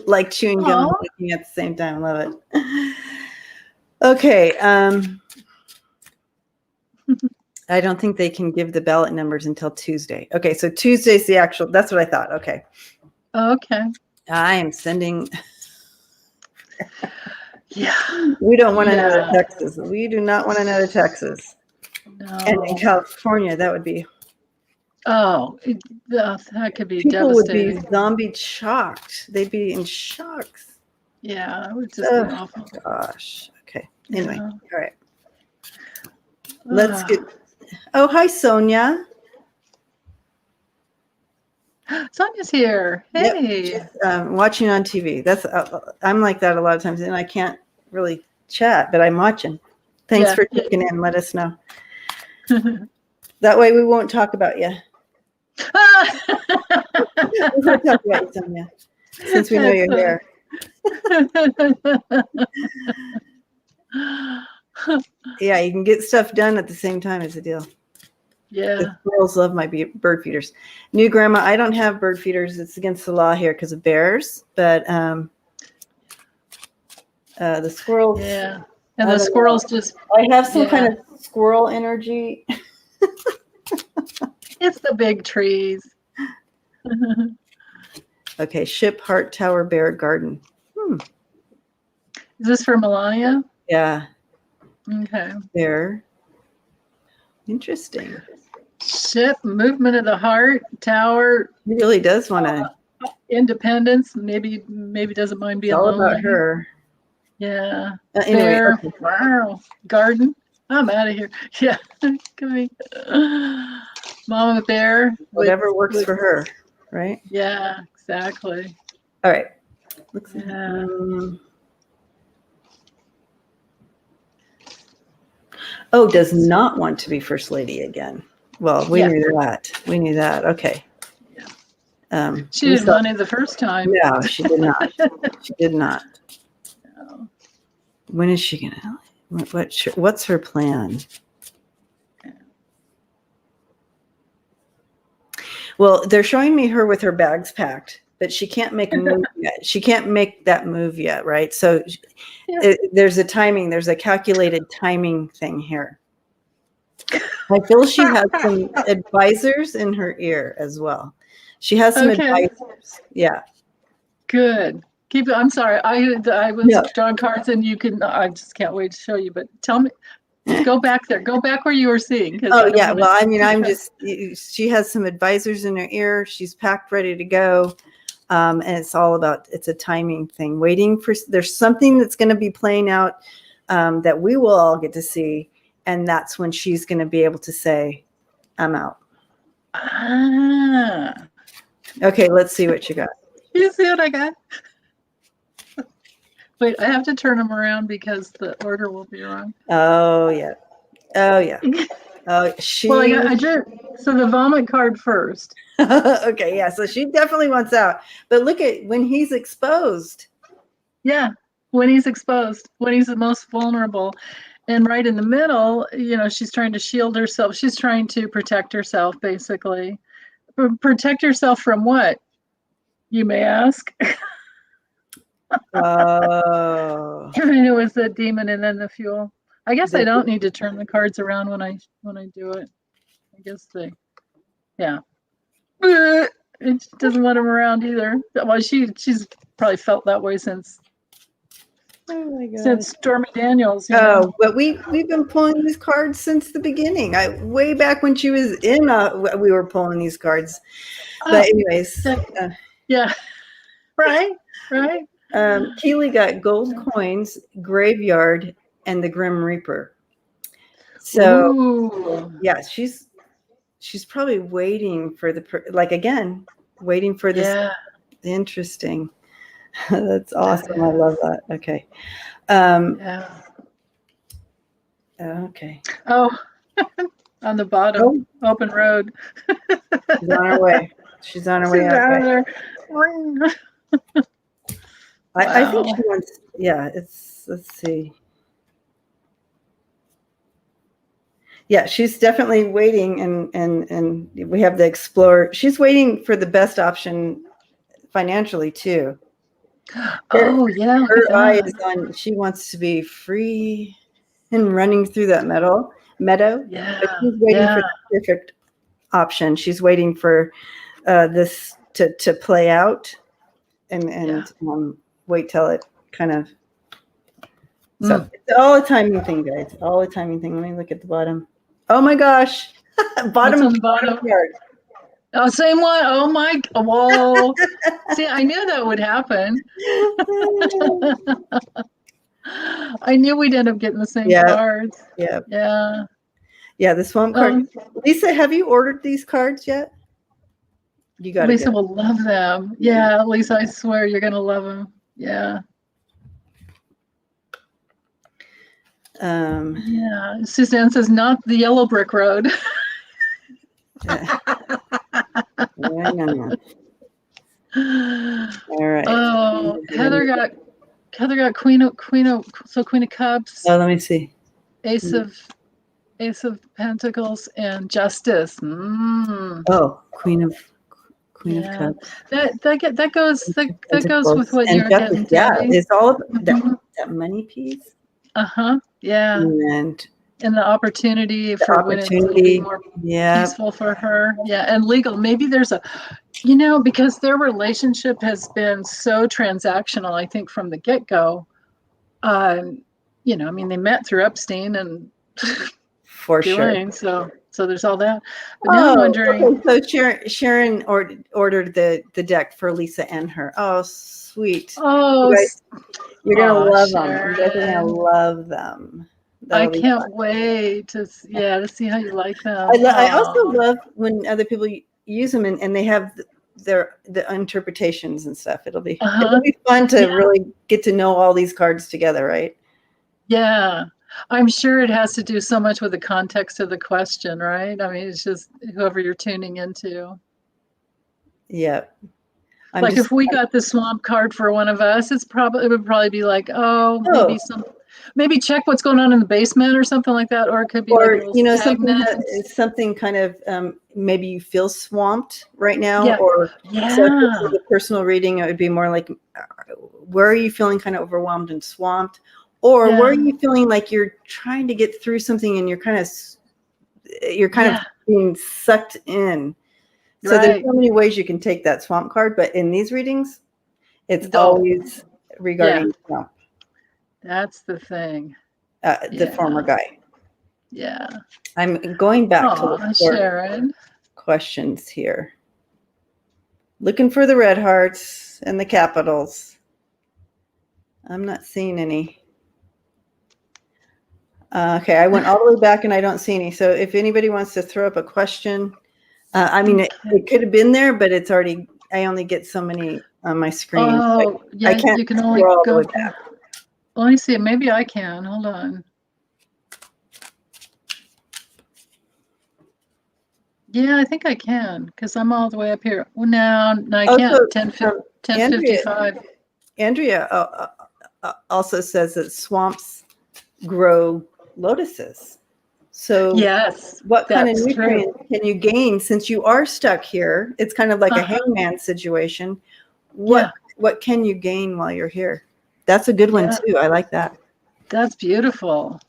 Like chewing gum and looking at the same time. Love it. Okay. I don't think they can give the ballot numbers until Tuesday. Okay, so Tuesday's the actual, that's what I thought. Okay. Okay. I am sending. Yeah. We don't want another Texas. We do not want another Texas. No. And in California, that would be. Oh, that could be People devastating. Would be zombie shocked. They'd be in shocks. Yeah, it would just be awful. Gosh. Okay. Anyway, all right. Let's get. Oh, hi, Sonja. Sonja's here. Hey. Yep, she's, watching on TV. That's I'm like that a lot of times, and I can't really chat, but I'm watching. Thanks for checking in. Let us know. That way, we won't talk about you. We won't talk about you, Sonja, since we know you're here. Yeah, you can get stuff done at the same time is the deal. Yeah. The squirrels love my bird feeders. New grandma, I don't have bird feeders. It's against the law here because of bears. But the squirrels. Yeah. And the squirrels just. I have some kind of squirrel energy. It's the big trees. Okay, ship, heart, tower, bear, garden. Is this for Melania? Yeah. Okay. Bear. Interesting. Ship, movement of the heart, tower. He really does want to. Independence. Maybe doesn't mind being all lonely. about her. Yeah. Anyway. Bear. Okay. Wow. Garden. I'm out of here. Yeah. Mama bear. Whatever works for her, right? Yeah, exactly. All right. Does not want to be first lady again. Well, we knew that. We knew that. Okay. Yeah. She didn't want it the first time. No, she did not. She did not. No. When is she gonna? What's her plan? Well, they're showing me her with her bags packed, but she can't make a move yet. She can't make that move yet, right? So there's a timing. There's a calculated timing thing here. I feel she has some advisors in her ear as well. She has some advisors. Yeah. Good. Keep it. I'm sorry. I was No. drawing cards, and you can. I just can't wait to show you. But tell me, go back there. Go back where you were seeing. Oh yeah. Well, I mean, I'm just. She has some advisors in her ear. She's packed, ready to go, and it's all about. It's a timing thing. Waiting for. There's something that's going to be playing out that we will all get to see, and that's when she's going to be able to say, "I'm out." Ah. Okay. Let's see what you got. You see what I got? Wait, I have to turn them around because the order will be wrong. Oh yeah. Oh yeah. Oh, Well, I did. So the vomit card first. Okay, yeah. So she definitely wants out. But look at when he's exposed. Yeah, when he's exposed, when he's the most vulnerable. And right in the middle, she's trying to shield herself. She's trying to protect herself, basically. Protect herself from what, you may ask? Oh. And it was the demon and then the fuel. I guess I don't need to turn the cards around when I do it. I guess yeah. It doesn't want him around either. Well, she's probably felt that way since Stormy Daniels. But we've been pulling these cards since the beginning. Way back when she was in, we were pulling these cards. But anyways, yeah, right. Keely got gold coins, graveyard, and the Grim Reaper. So yeah, she's probably waiting for waiting for this. Yeah. Interesting. That's awesome. I love that. Okay. Yeah. Okay. Oh, on the bottom, open road. She's on her way. She's on her way out there. I think she wants. Yeah. Let's see. Yeah, she's definitely waiting, and we have the explorer. She's waiting for the best option financially too. Her eye is on. She wants to be free and running through that meadow. Yeah, but she's waiting for the perfect option. She's waiting for this to play out, and wait till it kind of. So it's all a timing thing, guys. All a timing thing. Let me look at the bottom. Oh my gosh, bottom of the bottom card. Oh, same one. Oh my! Whoa! See, I knew that would happen. I knew we'd end up getting the same cards. Yeah. The swamp card. Lisa, have you ordered these cards yet? You got. Lisa will love them. Yeah, Lisa, I swear you're gonna love them. Yeah. Yeah. Suzanne says, not the yellow brick road. No. All right. Oh, Heather got Queen of Cups. Oh, let me see. Ace of Pentacles and Justice. Oh, Queen of Cups. That goes with what you're getting. Yeah, it's all about that money piece. Yeah. And the opportunity for when it's more peaceful for her. Yeah. And legal. Maybe there's because their relationship has been so transactional, I think, from the get-go. They met through Epstein and for sure. So there's all that. But now I'm wondering. Okay. So Sharon ordered the deck for Lisa and her. Oh, sweet. Oh, you're gonna love them. You guys are gonna love them. I can't wait to see how you like them. I also love when other people use them and they have the interpretations and stuff. It'll be fun to really get to know all these cards together, right? Yeah. I'm sure it has to do so much with the context of the question, right? I mean, it's just whoever you're tuning into. Yeah. If we got the swamp card for one of us, it would probably be like, maybe check what's going on in the basement or something like that, or it could be something kind of maybe you feel swamped right now, so for the personal reading, it would be more like, where are you feeling kind of overwhelmed and swamped, or where are you feeling like you're trying to get through something and you're kind of being sucked in. So there's so many ways you can take that swamp card, but in these readings, It's always regarding Trump. That's the thing. The former guy. Yeah. I'm going back to the Sharon. questions here. Looking for the red hearts and the capitals. I'm not seeing any. Okay, I went all the way back and I don't see any. So if anybody wants to throw up a question, it could have been there, but it's already, I only get so many on my screen. Oh, yeah, I can't you can only all go the way back. Let me see. Maybe I can. Hold on. Yeah, I think I can because I'm all the way up here. Well, no, I can't. 10:55. Andrea also says that swamps grow lotuses. So yes, what kind of nutrients can you gain since you are stuck here? It's kind of like a hangman situation. What can you gain while you're here? That's a good one too. I like that. That's beautiful.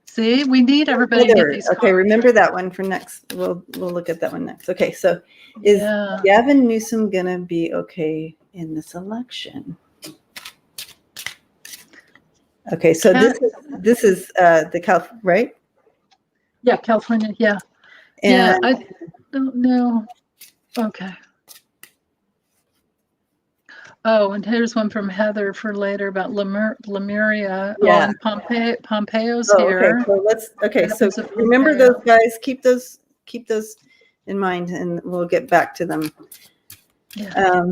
See, we need everybody to get these. Okay, remember that one for next. We'll look at that one next. Okay, so is Gavin Newsom gonna be okay in this election? Okay, so this is the right? Yeah, California. Yeah. And I don't know. Okay. Oh, and here's one from Heather for later about Lemuria. Yeah. And Pompeo's here. Okay, so remember those guys. Keep those in mind, and we'll get back to them. Yeah.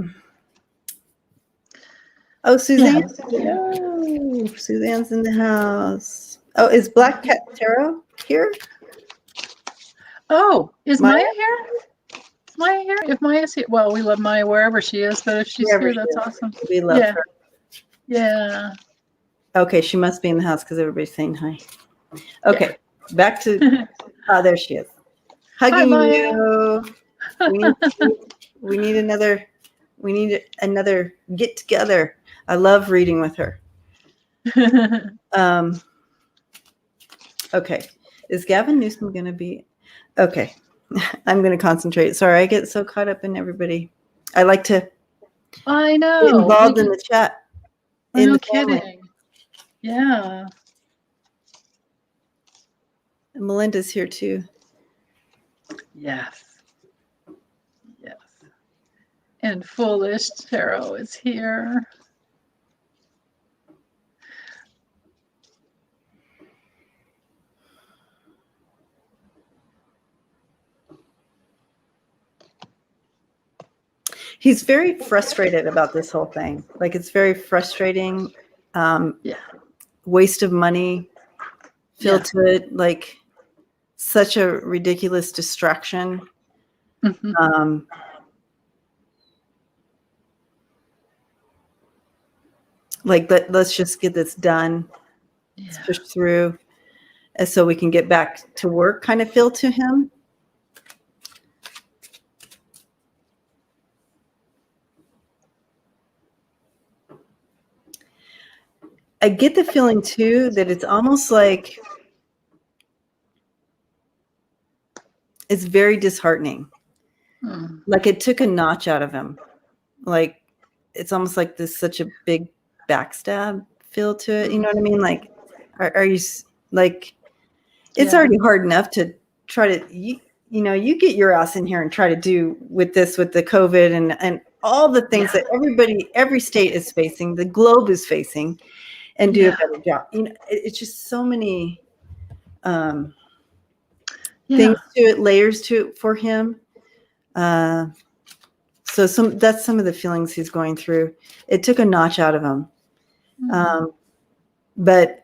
Suzanne. Oh, Suzanne's in the house. Oh, is Black Cat Tarot here? Oh, is Maija here? Is Maija here? If Maija's here, well, we love Maija wherever she is, but if she's here, that's awesome. We love her. Yeah. Okay, she must be in the house because everybody's saying hi. Okay, back to, there she is. Hugging you. We need another get together. I love reading with her. Okay, is Gavin Newsom going to be? Okay, I'm going to concentrate. Sorry, I get so caught up in everybody. I like to get involved in the chat. No kidding. Yeah. And Melinda's here too. Yes. Yes. And Foolish Tarot is here. He's very frustrated about this whole thing. Like, it's very frustrating. Waste of money. Feel to it like such a ridiculous distraction. Like, let's just get this done. Let's push through, so we can get back to work. Kind of feel to him. I get the feeling too that it's almost like it's very disheartening. Like, it took a notch out of him. Like, it's almost like there's such a big backstab feel to it. You know what I mean? Like, are you like, it's already hard enough to try to, you get your ass in here and try to do with the COVID and all the things that every state is facing, the globe is facing, and do a better job. It's just so many things to it, layers to it for him. So that's some of the feelings he's going through. It took a notch out of him. But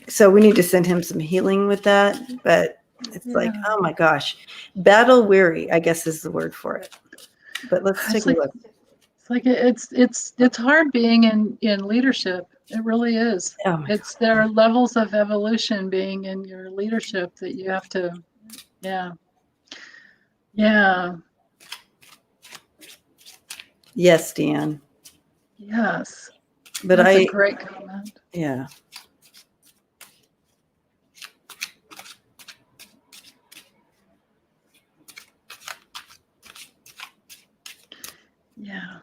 so we need to send him some healing with that. But it's like, oh my gosh, battle weary, I guess is the word for it. But let's take a look. It's like it's hard being in leadership. It really is. There are levels of evolution being in your leadership that you have to, Yeah. Yes, Deanne. Yes. But that's a great comment. Yeah. Yeah.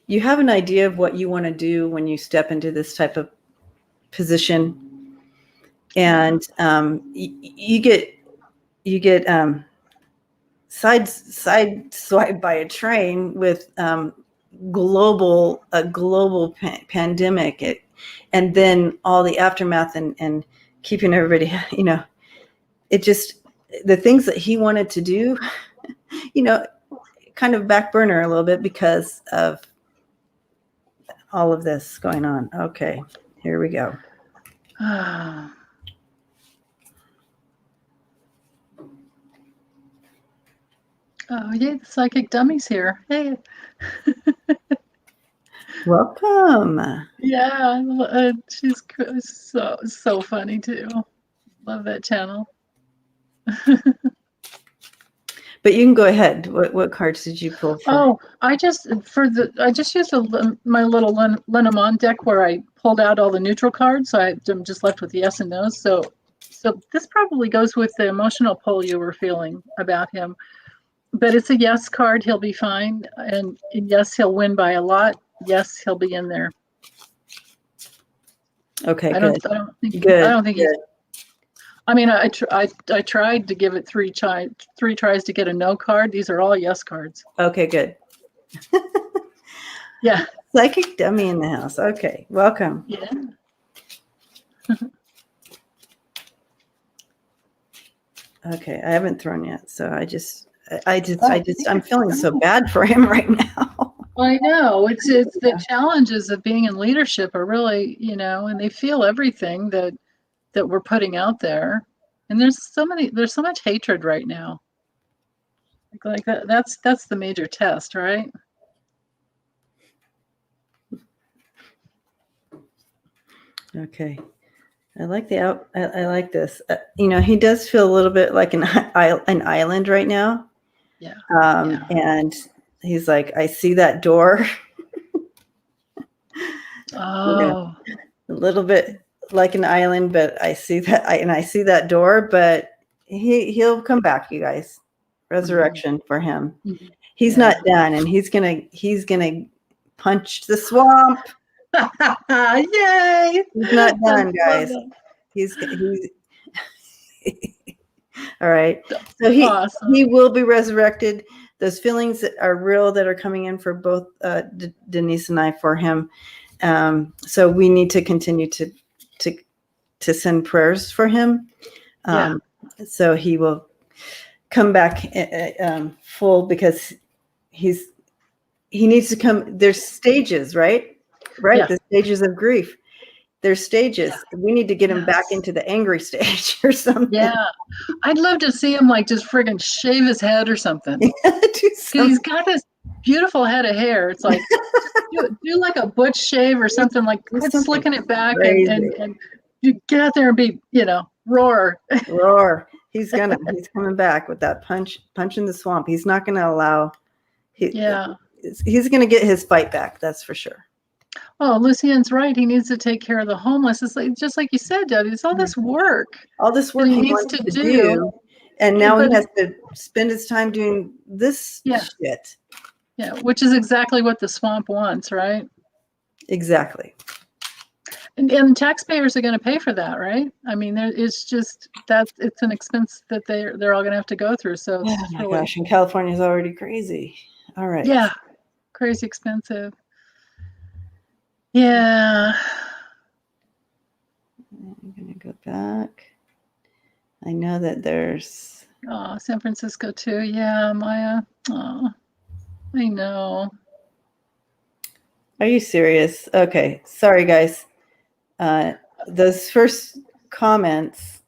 You have an idea of what you want to do when you step into this type of position, and you get sideswiped by a train with a global pandemic, and then all the aftermath and keeping everybody, it just, the things that he wanted to do, kind of back burner a little bit because of all of this going on. Okay, here we go. Oh, yay, the psychic dummy's here. Hey. Welcome. Yeah, she's so funny too. Love that channel. But you can go ahead. What cards did you pull for? Oh, I just used my little Lenormand deck where I pulled out all the neutral cards, so I'm just left with the yes and no's. So this probably goes with the emotional pull you were feeling about him. But it's a yes card. He'll be fine, and yes, he'll win by a lot. Yes, he'll be in there. Okay, I don't think good. I mean, I tried to give it three tries to get a no card. These are all yes cards. Okay, good. Yeah. Psychic dummy in the house. Okay, welcome. Yeah. Okay, I haven't thrown yet, so I'm feeling so bad for him right now. I know. It's the challenges of being in leadership are really, and they feel everything that we're putting out there. And there's so much hatred right now. Like that's the major test, right? Okay. I like I like this. He does feel a little bit like an island right now. Yeah. And he's like, I see that door. Oh. A little bit like an island, but I see that door, but he'll come back, you guys. Resurrection for him. Mm-hmm. He's not done, and he's gonna punch the swamp. Yay! He's not done, guys. He's all right. So he will be resurrected. Those feelings that are real that are coming in for both Denise and I for him. So we need to continue to send prayers for him. So he will come back full, because he needs to come. There's stages, right? Yeah. The stages of grief. There's stages. Yeah. We need to get him back into the angry stage or something. Yeah. I'd love to see him like just friggin' shave his head or something. He's got this beautiful head of hair. It's like do like a butch shave or something, like quit slicking it back and you get out there and be, roar. Roar. He's coming back with that punch in the swamp. He's not going to allow. He's going to get his fight back. That's for sure. Oh, Lucien's right. He needs to take care of the homeless. It's like, just like you said, Debbie, it's all this work. All this work he needs to do. And now he has to spend his time doing this shit. Yeah, which is exactly what the swamp wants, right? Exactly. And taxpayers are going to pay for that, right? I mean, it's just it's an expense that they're all going to have to go through. So, oh my gosh, and California is already crazy. All right. Yeah, crazy expensive. Yeah. I'm going to go back. I know that there's. Oh, San Francisco too. Yeah, Maija. Oh, I know. Are you serious? Okay. Sorry, guys. Those first comments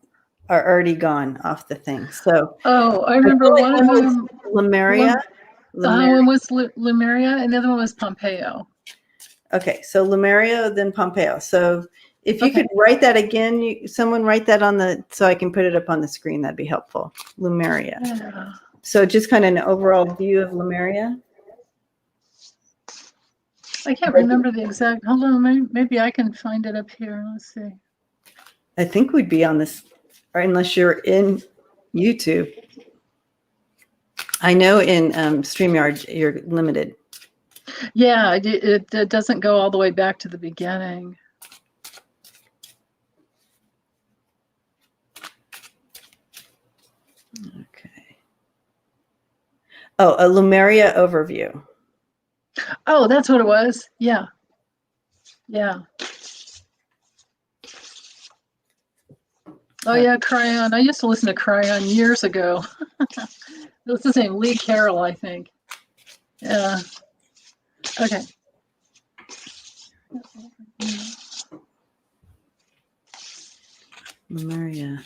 are already gone off the thing. So. Oh, I remember one of them. Lemuria. One was Lemuria, and the other one was Pompeo. Okay, so Lemuria, then Pompeo. So if you could write that again, someone write that so I can put it up on the screen. That'd be helpful. Lemuria. Yeah. So just kind of an overall view of Lemuria. I can't remember the exact. Hold on, maybe I can find it up here. Let's see. I think we'd be on this. or unless you're in YouTube. I know in StreamYard you're limited. Yeah, it doesn't go all the way back to the beginning. Okay. Oh, a Lemuria overview. Oh, that's what it was. Yeah. Yeah. Oh yeah, Cryon. I used to listen to Cryon years ago. What's his name? Lee Carroll, I think. Yeah. Okay. Lemuria.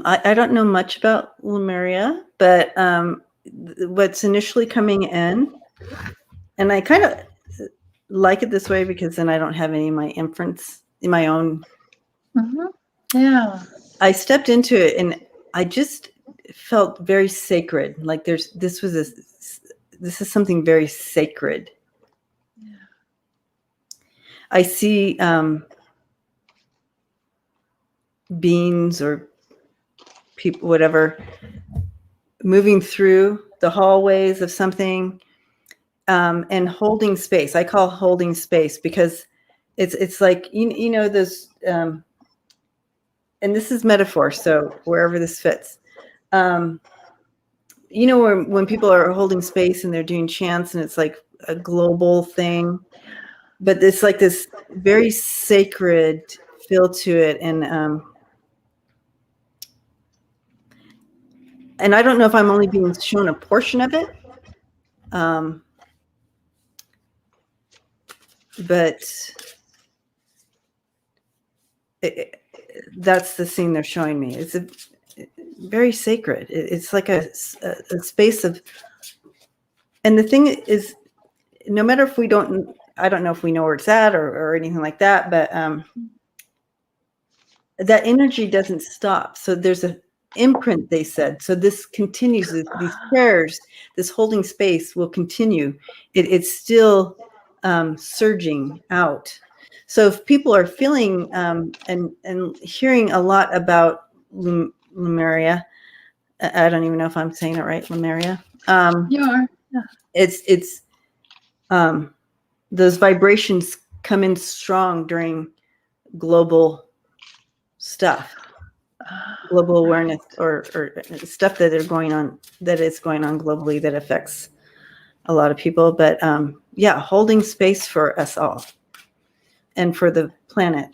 I don't know much about Lemuria, but what's initially coming in, and I kind of like it this way because then I don't have any of my inference in my own. Mm-hmm. Yeah. I stepped into it and I just felt very sacred. Like this is something very sacred. Yeah. I see beings or people, whatever, moving through the hallways of something and holding space. I call holding space because it's like you know this, and this is metaphor, so wherever this fits. You know, when people are holding space and they're doing chants and it's like a global thing, but it's like this very sacred feel to it, and I don't know if I'm only being shown a portion of it, but that's the scene they're showing me. It's very sacred. It's like a space of, and the thing is, no matter if we don't, I don't know if we know where it's at or anything like that, but that energy doesn't stop. So there's a imprint, they said. So this continues, these prayers, this holding space will continue. It's still surging out. So if people are feeling and hearing a lot about Lemuria, I don't even know if I'm saying it right, Lemuria. You are. Yeah. It's those vibrations come in strong during global stuff, global awareness, or stuff that is going on globally that affects a lot of people. But yeah, holding space for us all and for the planet.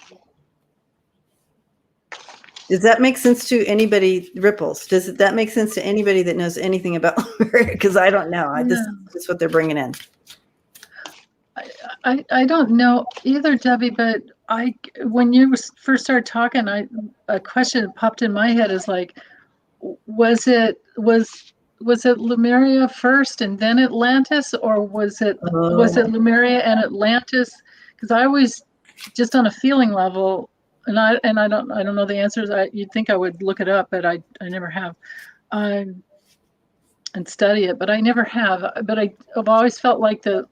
Does that make sense to anybody? Ripples. Does that make sense to anybody that knows anything about Lemuria? Because I don't know. Yeah. This is what they're bringing in. I don't know either, Debbie, but when you first started talking, a question that popped in my head is like, was it Lemuria first and then Atlantis, or was it Lemuria and Atlantis? Because I always, just on a feeling level, and I don't know the answers. You'd think I would look it up, but I never have. And study it, but I never have. But I've always felt like the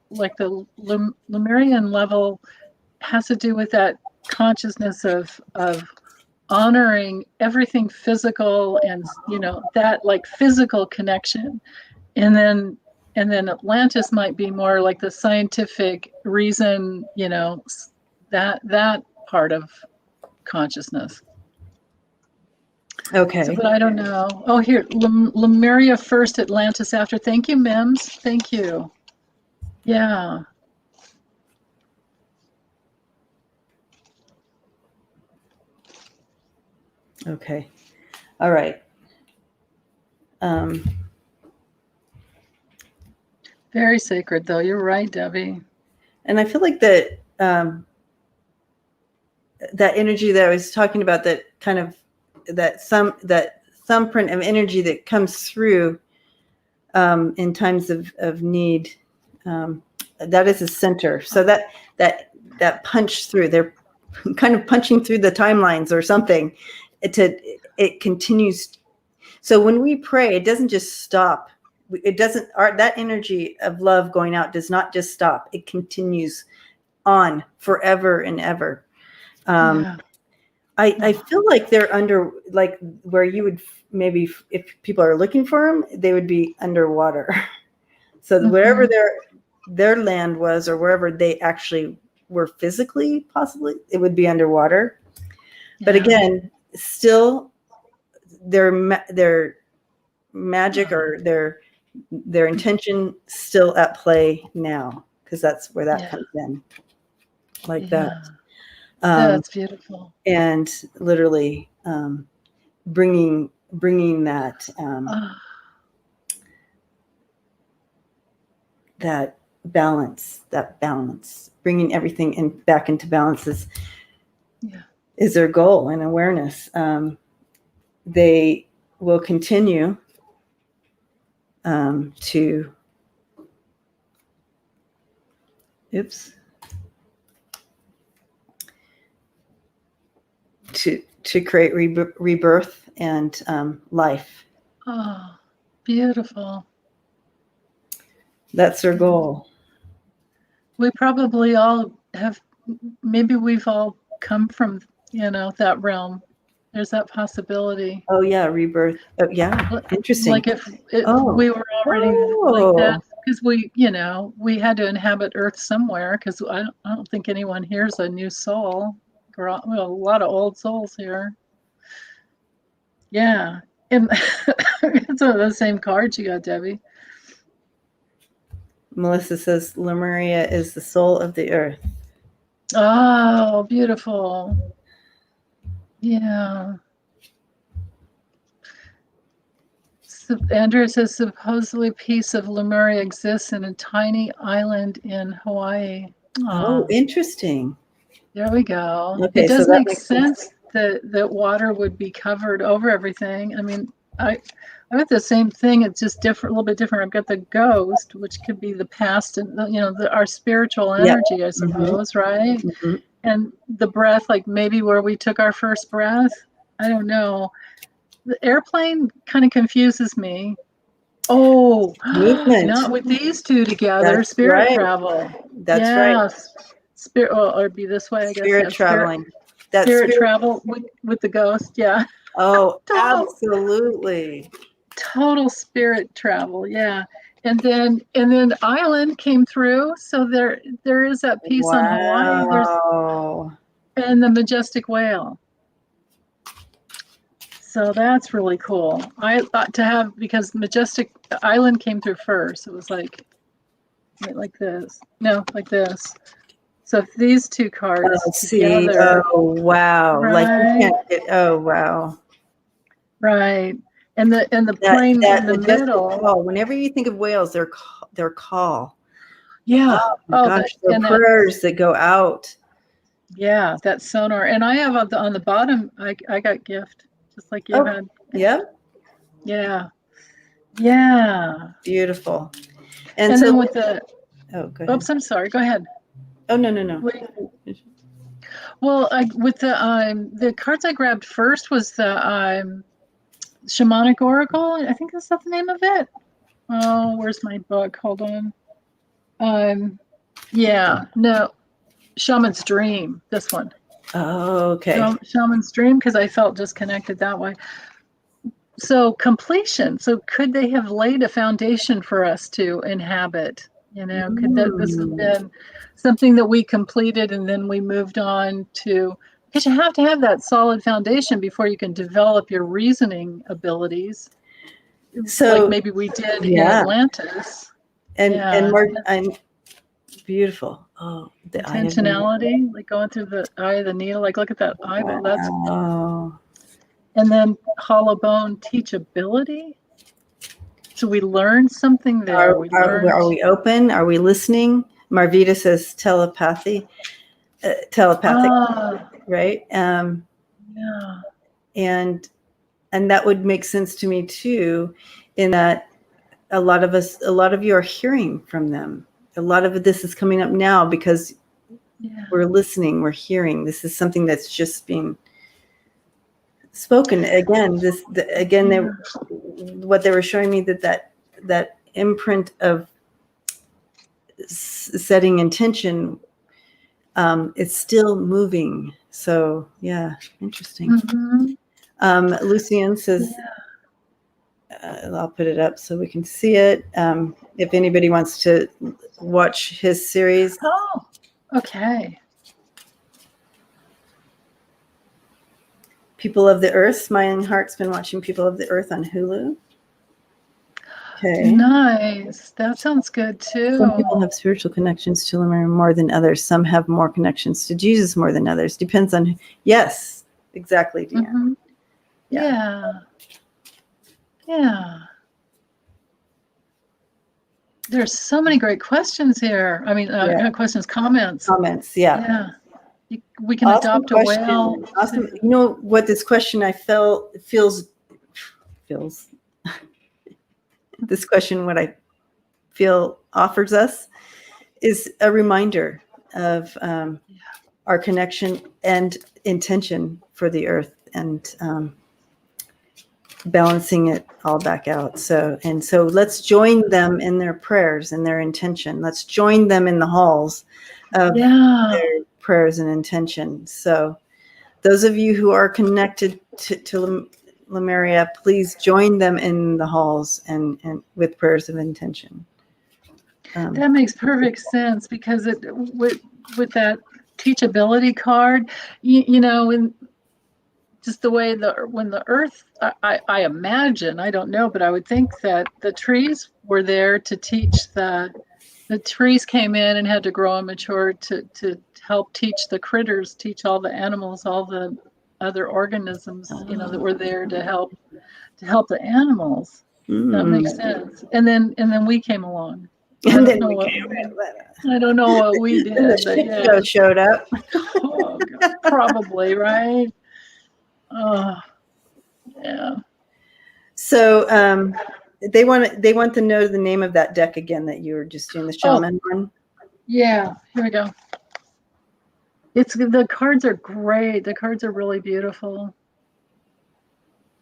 Lemurian level has to do with that consciousness of honoring everything physical, and that like physical connection, and then Atlantis might be more like the scientific reason, that part of consciousness. Okay. So, but I don't know. Oh, here, Lemuria first, Atlantis after. Thank you, Mims. Thank you. Yeah. Okay. All right. Very sacred, though. You're right, Debbie. And I feel like that that energy that I was talking about, that kind of that thumbprint of energy that comes through in times of need. That is a center. So that punch through, they're kind of punching through the timelines or something. It continues. So when we pray, it doesn't just stop. It doesn't. That energy of love going out does not just stop. It continues on forever and ever. I feel like they're under, like where you would maybe, if people are looking for them, they would be underwater. So wherever their land was, or wherever they actually were physically, possibly, it would be underwater. But again, still their magic or their intention still at play now, because that's where that comes in, like that. That's beautiful. And literally bringing that that balance, bringing everything back into balance is their goal and awareness. They will continue to create rebirth and life. Oh, beautiful. That's their goal. We probably all have, maybe we've all come from, that realm. There's that possibility. Oh yeah, rebirth. Oh yeah, interesting. Like if we were already like that, because we had to inhabit Earth somewhere, because I don't think anyone here's a new soul. We have a lot of old souls here. Yeah. And it's one of those same cards you got, Debbie. Melissa says Lemuria is the soul of the earth. Oh, beautiful. Yeah. So Andrea says supposedly piece of Lemuria exists in a tiny island in Hawaii. Oh, interesting. There we go. Okay, it does so make sense that water would be covered over everything. I mean, I got the same thing. It's just different, a little bit different. I've got the ghost, which could be the past and our spiritual energy, I suppose, right? Mm-hmm. And the breath, like maybe where we took our first breath. I don't know. The airplane kind of confuses me. Oh, movement. Not with these two together. That's spirit travel. That's right. Spirit, or it'd be this way, I guess. Spirit traveling. Spirit travel with the ghost. Yeah. Oh, absolutely. Total spirit travel. Yeah. And then Island came through. So there is that piece on Hawaii. And the majestic whale. So that's really cool. I thought to have, because Majestic Island came through first. It was like this. No, like this. So if these two cards together. Oh wow! Right? Like you can't get. Oh wow! Right, and the plane in the middle. Call. Whenever you think of whales, their call. Yeah. Oh my gosh! The prayers that go out. Yeah, that sonar. And I have on the bottom. I got gift. Just like you had. Yep. Yeah. Yeah. Beautiful. And so then with the. Oh, go ahead. Oops, I'm sorry. Go ahead. Oh no. Well, with the cards I grabbed first was the Shamanic Oracle. I think that's the name of it. Oh, where's my book? Hold on. Yeah. No. Shaman's Dream. This one. Oh, okay. Shaman's Dream, because I felt disconnected that way. So completion. So could they have laid a foundation for us to inhabit? Could this have been something that we completed and then we moved on to? Because you have to have that solid foundation before you can develop your reasoning abilities. So like maybe we did in Atlantis. And beautiful. Oh, the intentionality, like going through the eye of the needle. Like look at that eye. That's and then hollow bone teachability. So we learned something there. Are we open? Are we listening? Marvita says telepathic, right? Yeah. And And that would make sense to me too, in that a lot of you are hearing from them. A lot of this is coming up now because we're listening, we're hearing. This is something that's just being spoken. Again, what they were showing me, that imprint of setting intention, it's still moving. So yeah, interesting. Lucienne says, I'll put it up so we can see it. If anybody wants to watch his series. Oh, okay. People of the Earth. My heart's been watching People of the Earth on Hulu. Okay. Nice. That sounds good too. Some people have spiritual connections to Lemuria more than others. Some have more connections to Jesus more than others. Depends on. Yes, exactly, Deanne. Yeah. There's so many great questions here. I mean, not questions, comments. Yeah. We can adopt a whale. Awesome. You know what this question I felt feels. This question, what I feel offers us, is a reminder of our connection and intention for the earth, and balancing it all back out. So let's join them in their prayers and their intention. Let's join them in the halls of their prayers and intention. So those of you who are connected to Lemuria, please join them in the halls and with prayers of intention. That makes perfect sense, because with that teachability card, you know, in just the way when the earth, I imagine, I don't know, but I would think that the trees were there to teach the trees came in and had to grow and mature to help teach the critters, teach all the animals, all the other organisms, you know, that were there to help the animals. That makes sense. And then we came along. I don't know what we did. The show showed up. Oh, God, probably, right? Oh, yeah. So they want to know the name of that deck again that you were just doing, the shaman one. Yeah, here we go. The cards are great. The cards are really beautiful.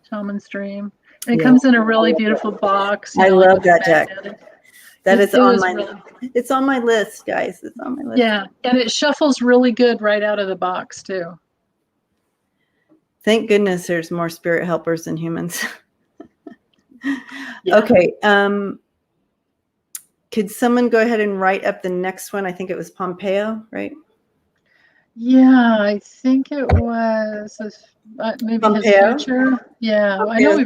Shaman's Dream. And it comes in a really beautiful box. I love that deck. It's on my list, guys. It's on my list. Yeah, and it shuffles really good right out of the box too. Thank goodness there's more spirit helpers than humans. Okay. Could someone go ahead and write up the next one? I think it was Pompeo, right? Yeah, I think it was maybe Pompeo? His future. Yeah, Pompeo's, I know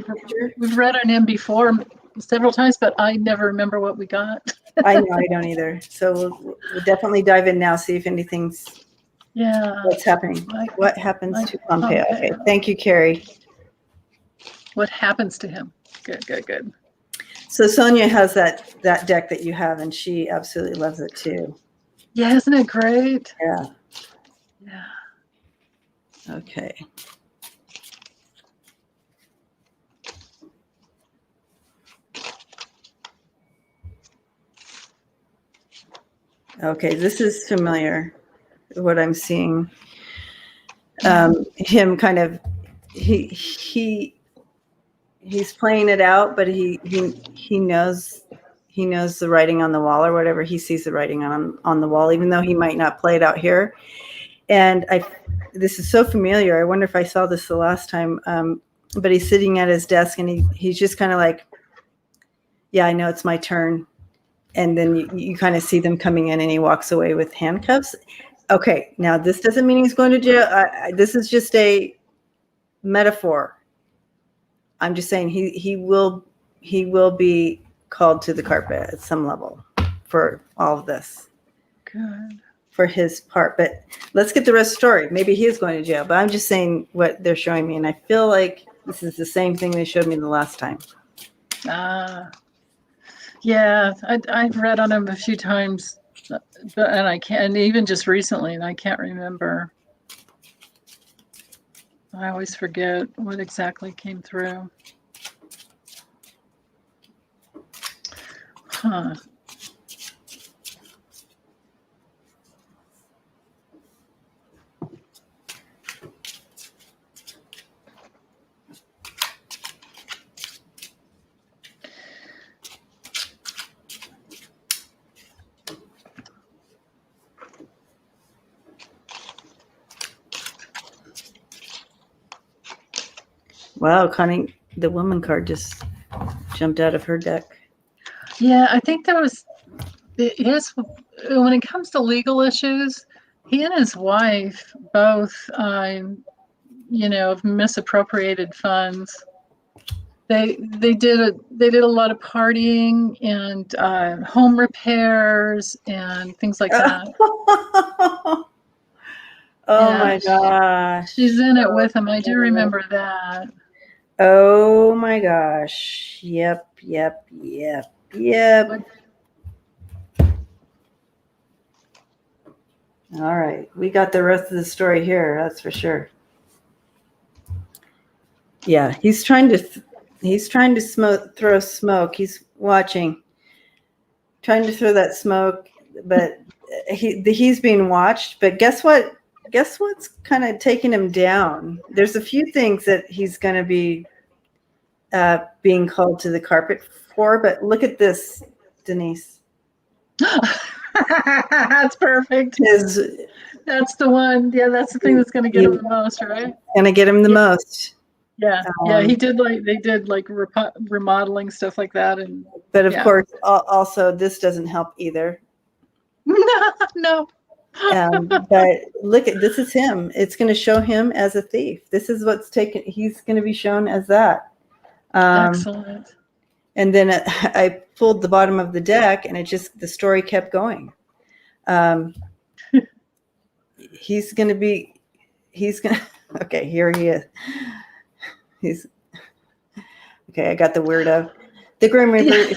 we've read on him before several times, but I never remember what we got. I know, I don't either. So we'll definitely dive in now, see if anything's what's happening. What happens to Pompeo? Okay, thank you, Carrie. What happens to him? Good. So Sonja has that deck that you have, and she absolutely loves it too. Yeah, isn't it great? Yeah. Okay. Okay, this is familiar, what I'm seeing. Him kind of, he's playing it out, but he knows the writing on the wall or whatever. He sees the writing on the wall, even though he might not play it out here. And this is so familiar. I wonder if I saw this the last time. But he's sitting at his desk, and he's just kind of like, yeah, I know it's my turn. And then you kind of see them coming in, and he walks away with handcuffs. Okay, now this doesn't mean he's going to jail. This is just a metaphor. I'm just saying he will be called to the carpet at some level for all of this. Good. For his part. But let's get the rest of the story. Maybe he is going to jail, but I'm just saying what they're showing me, and I feel like this is the same thing they showed me the last time. Yeah, I've read on him a few times, and I can't, and even just recently, and I can't remember. I always forget what exactly came through. Huh. Wow, Connie, the woman card just jumped out of her deck. Yeah, I think there was his, when it comes to legal issues, he and his wife both, have misappropriated funds. They did a lot of partying and home repairs and things like that. Oh my gosh. She's in it with him. I do remember that. Oh my gosh. Yep. All right. We got the rest of the story here. That's for sure. Yeah. He's trying to throw smoke. He's watching, trying to throw that smoke, but he's being watched. But guess what? Guess what's kind of taking him down? There's a few things that he's going to be being called to the carpet for, but look at this, Denise. That's perfect. That's the one. Yeah, that's the thing that's going to get him the most, right? Going to get him the most. Yeah, they did remodeling stuff like that, but of course, also this doesn't help either. No. But look at this is him. It's going to show him as a thief. This is what's taken. He's going to be shown as that. Excellent. And then I pulled the bottom of the deck, and the story kept going. He's going to. Okay, here he is. Okay. I got the word of the Grim Reaper.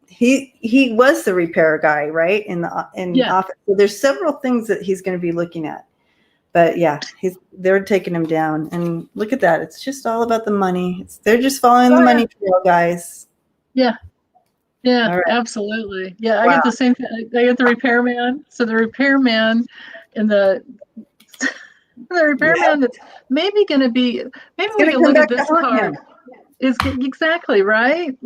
He was the repair guy, right? In the office. So there's several things that he's going to be looking at. But yeah, they're taking him down, and look at that. It's just all about the money. They're just following the money trail, guys. Yeah. Yeah, right. Absolutely. Yeah, I get the same thing. I get the repairman. So the repairman and the repairman that's maybe going to be, maybe we can look at this card. Is exactly right.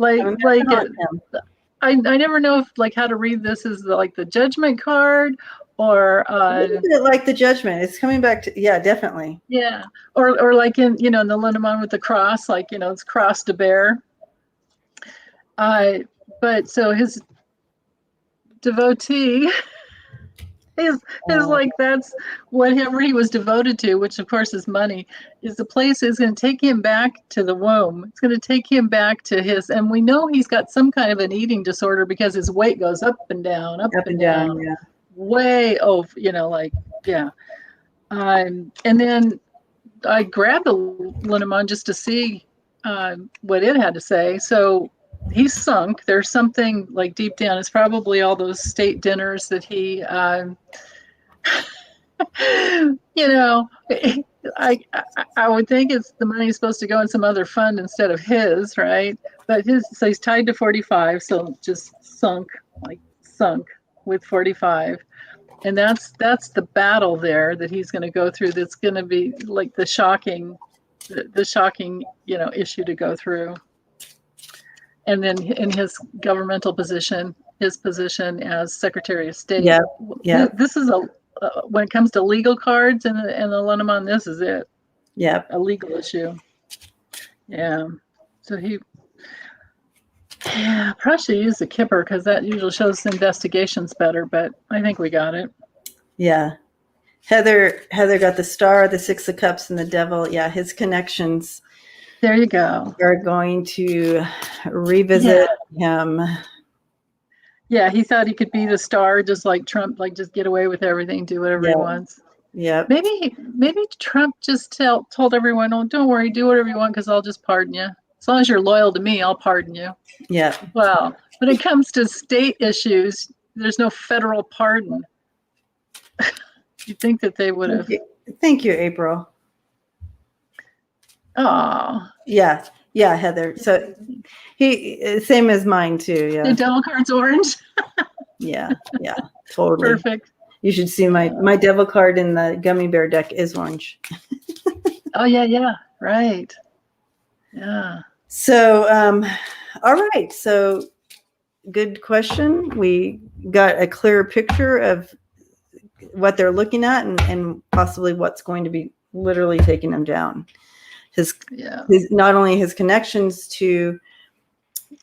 I never know if how to read this as the judgment card or like the judgment. It's coming back to definitely. Yeah. Or in in the Lenormand with the cross, it's cross to bear. But so his devotee is that's whatever he was devoted to, which of course is money, is the place is going to take him back to the womb. It's going to take him back to and we know he's got some kind of an eating disorder because his weight goes up and down, up and down. Yeah. Way over, and then I grabbed the Lenormand just to see what it had to say. So he's sunk. There's something deep down. It's probably all those state dinners that he, I would think it's the money's supposed to go in some other fund instead of his, right? But so he's tied to 45. So just sunk with 45. And that's the battle there that he's going to go through. That's going to be the shocking issue to go through. And then in his governmental position, his position as Secretary of State. Yeah. This is when it comes to legal cards and the Lenormand, this is it. Yeah. A legal issue. Yeah. So probably should use the Kipper because that usually shows investigations better, but I think we got it. Yeah. Heather got the Star, the Six of Cups, and the Devil. Yeah, his connections. There you go. Are going to revisit him. Yeah, he thought he could be the star just like Trump, just get away with everything, do whatever he wants. Yeah. Maybe Trump just told everyone, "Oh, don't worry, do whatever you want because I'll just pardon you. As long as you're loyal to me, I'll pardon you." Yeah. Well, when it comes to state issues, there's no federal pardon. You'd think that they would have. Thank you, April. Oh. Yeah, Heather. So he same as mine too. Yeah. The devil card's orange. Yeah, totally. Perfect. You should see my devil card in the gummy bear deck is orange. Oh yeah, right. Yeah. So, all right. So, good question. We got a clearer picture of what they're looking at and possibly what's going to be literally taking them down. His not only his connections to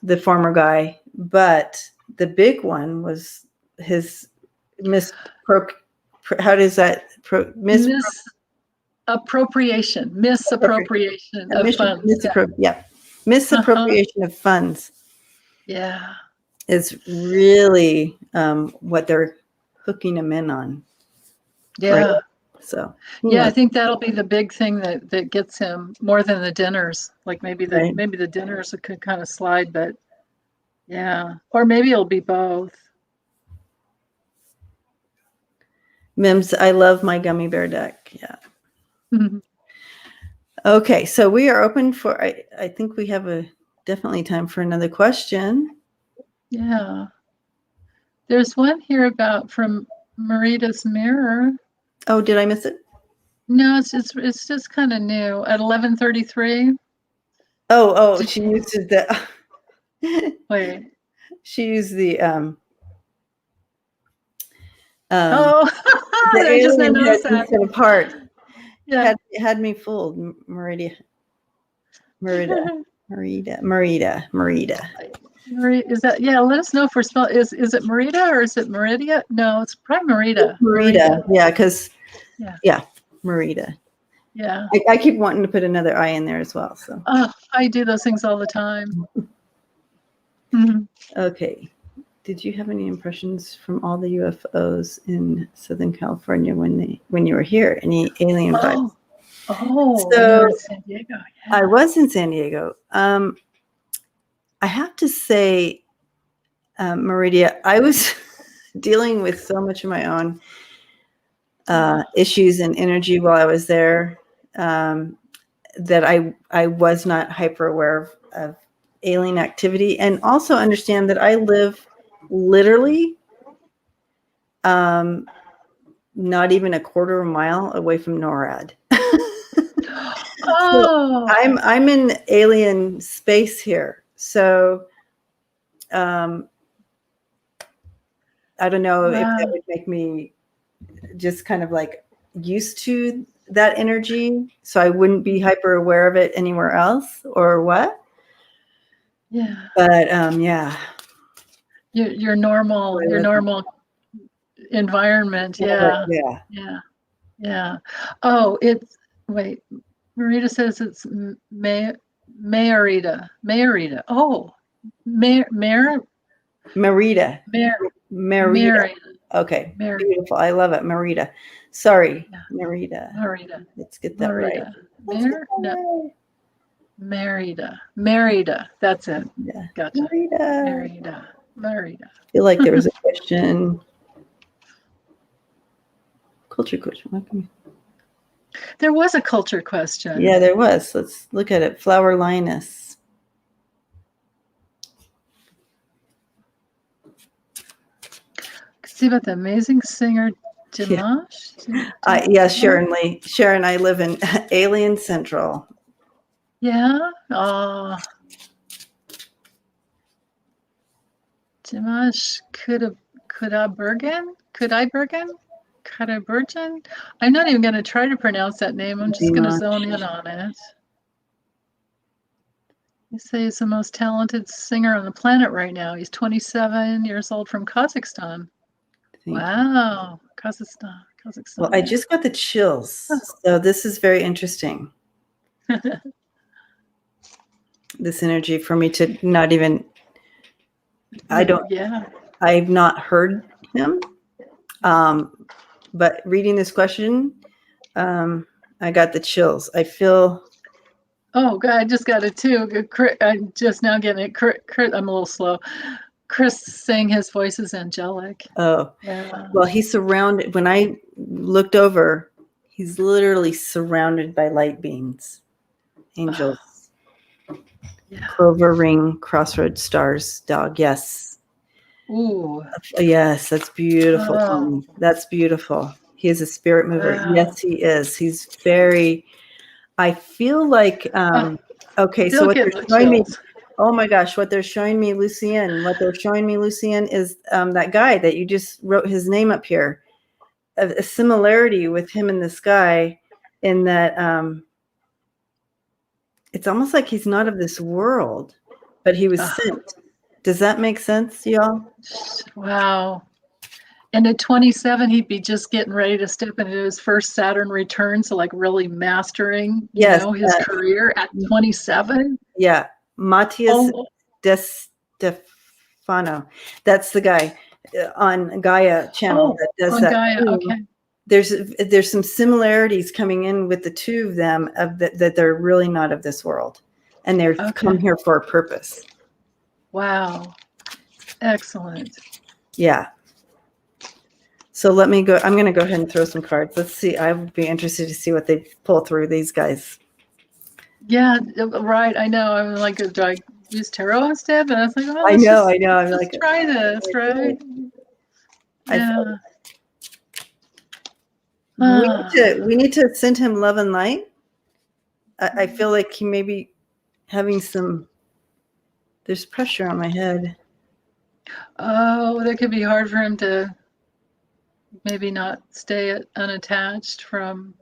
the former guy, but the big one was his how does that misappropriation of funds. Misappropriation of funds. Yeah, is really what they're hooking him in on. Yeah. Right? So I think that'll be the big thing that gets him more than the dinners. Like maybe the dinners could kind of slide, but yeah, or maybe it'll be both. Mims, I love my gummy bear deck. Yeah. Mm-hmm. Okay, so we are open for. I think we have definitely time for another question. Yeah, there's one here from Marita's mirror. Oh, did I miss it? No, it's just kind of new at 11:33. Oh, she used the. Wait. She used the oh, I just noticed that. Apart. Yeah, had me fooled. Marita. Is that? Yeah, let us know if we're spelling. Is it Marita or is it Meridia? No, it's probably Marita. Marita. Yeah, because Marita. Yeah. I keep wanting to put another I in there as well. So. Oh, I do those things all the time. Mm-hmm. Okay. Did you have any impressions from all the UFOs in Southern California when you were here? Any alien vibes? Oh, so you were in San Diego. Yeah. I was in San Diego. I have to say, Meridia, I was dealing with so much of my own issues and energy while I was there that I was not hyper aware of alien activity, and also understand that I live literally not even a quarter of a mile away from NORAD. So I'm in alien space here. So I don't know if that would make me just kind of like used to that energy, so I wouldn't be hyper aware of it anywhere else, or what. Yeah. But your normal environment. Yeah. Oh, Marita says it's Mayarita. Oh, Merida. Okay. Beautiful. I love it. Merida. Sorry. Merida. Let's get that right. Merida. That's it. Yeah. Gotcha. Merida. I feel like there was a question. Culture question. There was a culture question. Yeah, there was. Let's look at it. Flower Linus. See about the amazing singer Dimash? Yes, Sharon Lee. Sharon, I live in Alien Central. Yeah. Dimash Kudaibergen? I'm not even going to try to pronounce that name. I'm just going to zone in on it. You say he's the most talented singer on the planet right now. He's 27 years old from Kazakhstan. Wow. Kazakhstan. Well, I just got the chills. So this is very interesting. This energy for me to not even, I've not heard him. But reading this question, I got the chills. I feel. Oh, God, I just got it too. I'm just now getting it. I'm a little slow. Chris saying his voice is angelic. Oh, yeah. Well, he's surrounded. When looked over, he's literally surrounded by light beings, angels. Yeah. Clover ring, crossroads, stars, dog. Yes. Ooh. Yes, that's beautiful. Oh. That's beautiful. He is a spirit mover. Wow. Yes, he is. He's very, I feel like, okay, so what they're showing me, oh my gosh, what they're showing me, Lucien, is that guy that you just wrote his name up here. A similarity with him and this guy in that it's almost like he's not of this world, but he was sent. Does that make sense, y'all? Wow. And at 27, he'd be just getting ready to step into his first Saturn return. So like really mastering, his career at 27. Yeah. Matthias De Stefano. That's the guy on Gaia channel that does that. Gaia, okay. There's some similarities coming in with the two of them that they're really not of this world. And they're come here for a purpose. Wow. Excellent. Yeah. So let me go. I'm going to go ahead and throw some cards. Let's see. I would be interested to see what they pull through, these guys. Yeah, right. I know. I'm like, do I use tarot instead? And I was like, oh, I know. I'm let's like, try this, right? Yeah. We need to send him love and light. I feel like he may be having there's pressure on my head. Oh, that could be hard for him to maybe not stay unattached from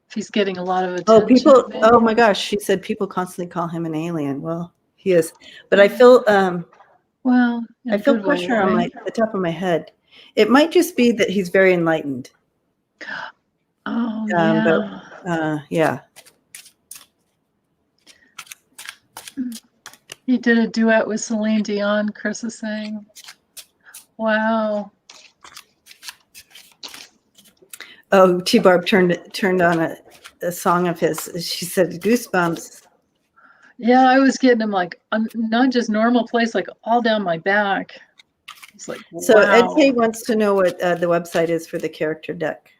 if he's getting a lot of attention. Oh my gosh, she said people constantly call him an alien. Well, he is. But I feel I feel pressure on the top of my head. It might just be that he's very enlightened. Oh, yeah. But, yeah. He did a duet with Celine Dion, Chris is saying. Wow. Oh, T-Barb turned on a song of his. She said goosebumps. Yeah, I was getting him like not just normal place, like all down my back. It's like, so wow. Ed K wants to know what the website is for the character deck.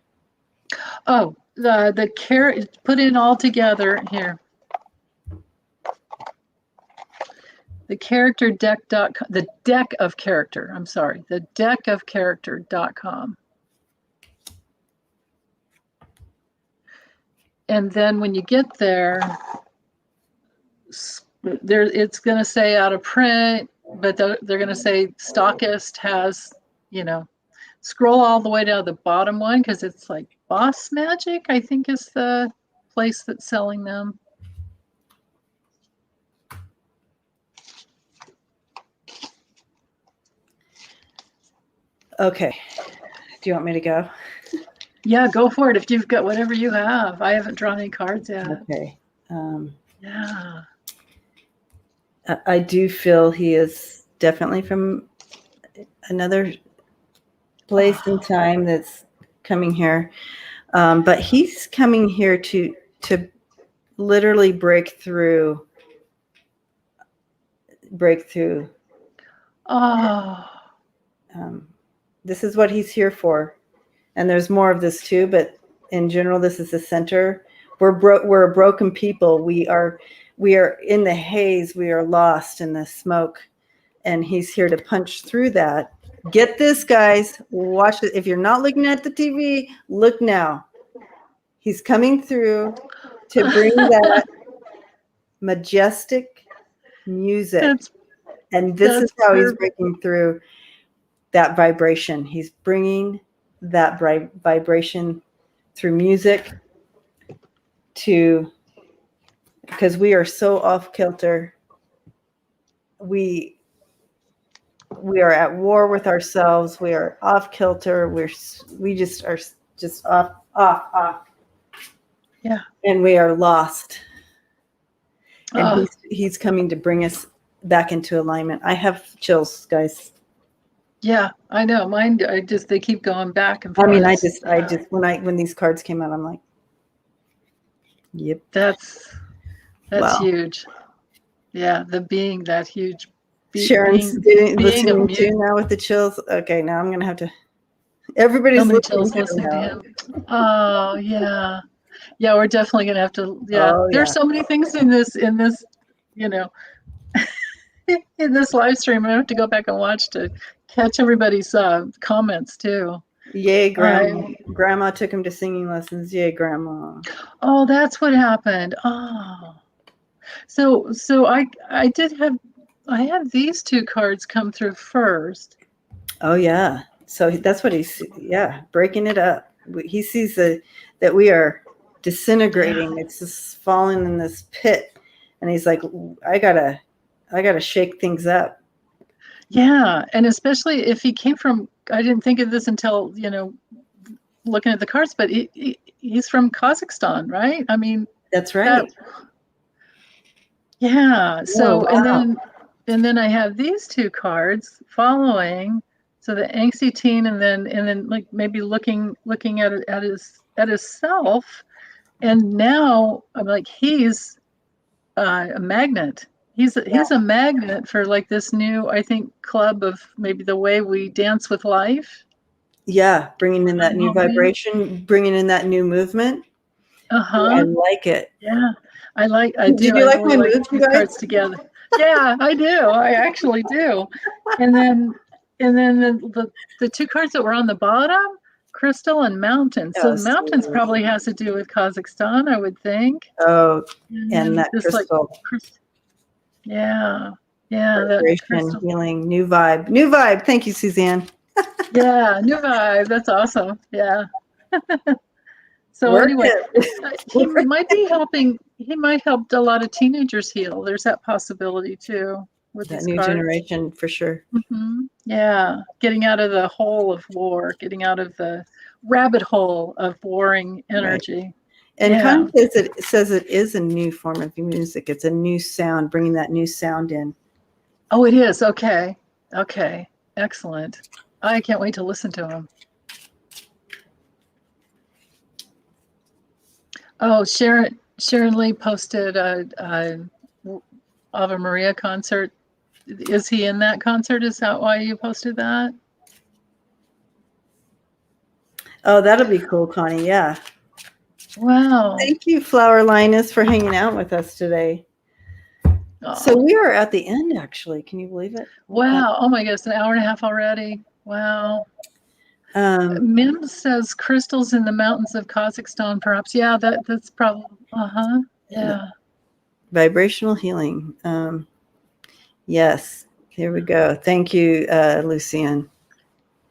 Oh, the put in all together here. The character deck.com, the deck of character. I'm sorry, the deck of character.com. And then when you get there, it's going to say out of print, but they're going to say stockist has, scroll all the way down to the bottom one because it's like Boss Magic, I think is the place that's selling them. Okay. Do you want me to go? Yeah, go for it. If you've got whatever you have. I haven't drawn any cards yet. Okay. Yeah. I do feel he is definitely from another place and time that's coming here. But he's coming here to literally break through. Oh. This is what he's here for. And there's more of this too, but in general, this is the center. We're a broken people. We are in the haze. We are lost in the smoke. And he's here to punch through that. Get this, guys. Watch it. If you're not looking at the TV, look now. He's coming through to bring that majestic music. And this is how he's breaking through that vibration. He's bringing that vibration through music because we are so off kilter. We are at war with ourselves. We are off kilter. We just are just off. Yeah. And we are lost. And he's coming to bring us back into alignment. I have chills, guys. Yeah, I know. Mine, they keep going back and forth. I mean, I just when these cards came out, I'm like, yep. That's wow. Huge. Yeah, the being that huge. Sharon's listening to now with the chills. Okay, now I'm gonna have to. Everybody's Jill listening is to him listening to now. him. Oh yeah. Yeah, we're definitely gonna have to. Yeah, Oh there's yeah. so many things in this, you know, in this live stream. I have to go back and watch to catch everybody's comments too. Yay, grandma. Grandma took him to singing lessons. Yay, grandma. Oh, that's what happened. Oh, so I had these two cards come through first. Oh yeah. So that's what he's breaking it up. He sees that we are disintegrating. It's just falling in this pit, and he's like, I gotta shake things up. Yeah, and especially if he came from, I didn't think of this until, looking at the cards, but he's from Kazakhstan, right? I mean, That's right. Yeah. So, Oh, wow. and then I have these two cards following. So the angsty teen, and then like maybe looking at his self, and now I'm like, he's a magnet. He's a magnet for like this new, I think, club of maybe the way we dance with life. Yeah, bringing in that new vibration, bringing in that new movement. I like it. Yeah, I do. Did you I like really my like moves, you these guys? cards together. Yeah, I do. I actually do. And then the two cards that were on the bottom, crystal and mountain. So the mountains probably has to do with Kazakhstan, I would think. Oh, and that crystal. Yeah. Yeah, Vibration, healing, new vibe. New vibe. Thank you, Suzanne. Yeah, new vibe. That's awesome. Yeah. So anyway, he might be helping. He might help a lot of teenagers heal. There's that possibility too with that these new cards. generation for sure. Yeah, getting out of the hole of war, getting out of the rabbit hole of warring energy. Right. And kind of says it is a new form of music. It's a new sound, bringing that new sound in. Oh, it is. Okay. Okay. Excellent. I can't wait to listen to him. Oh, Sharon Lee posted a Ave Maria concert. Is he in that concert? Is that why you posted that? Oh, that'll be cool, Connie. Yeah. Wow. Thank you, Flower Linus, for hanging out with us today. Oh. So we are at the end, actually. Can you believe it? Wow. Oh my goodness, an hour and a half already. Wow. Mim says crystals in the mountains of Kazakhstan, perhaps. Yeah, that's probably. Yeah. Vibrational healing. Yes. Here we go. Thank you, Lucienne.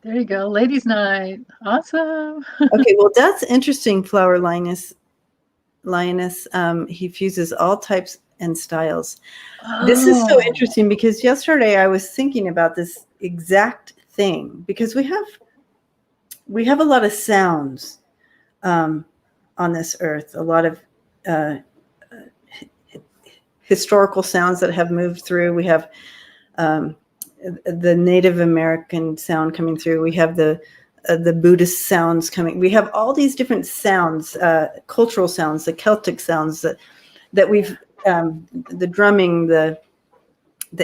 There you go. Ladies' night. Awesome. Okay, well, that's interesting, Flower Linus. He fuses all types and styles. Oh. This is so interesting because yesterday I was thinking about this exact thing because we have a lot of sounds on this earth, a lot of historical sounds that have moved through. We have the Native American sound coming through. We have the Buddhist sounds coming. We have all these different sounds, cultural sounds, the Celtic sounds that we've, the drumming, the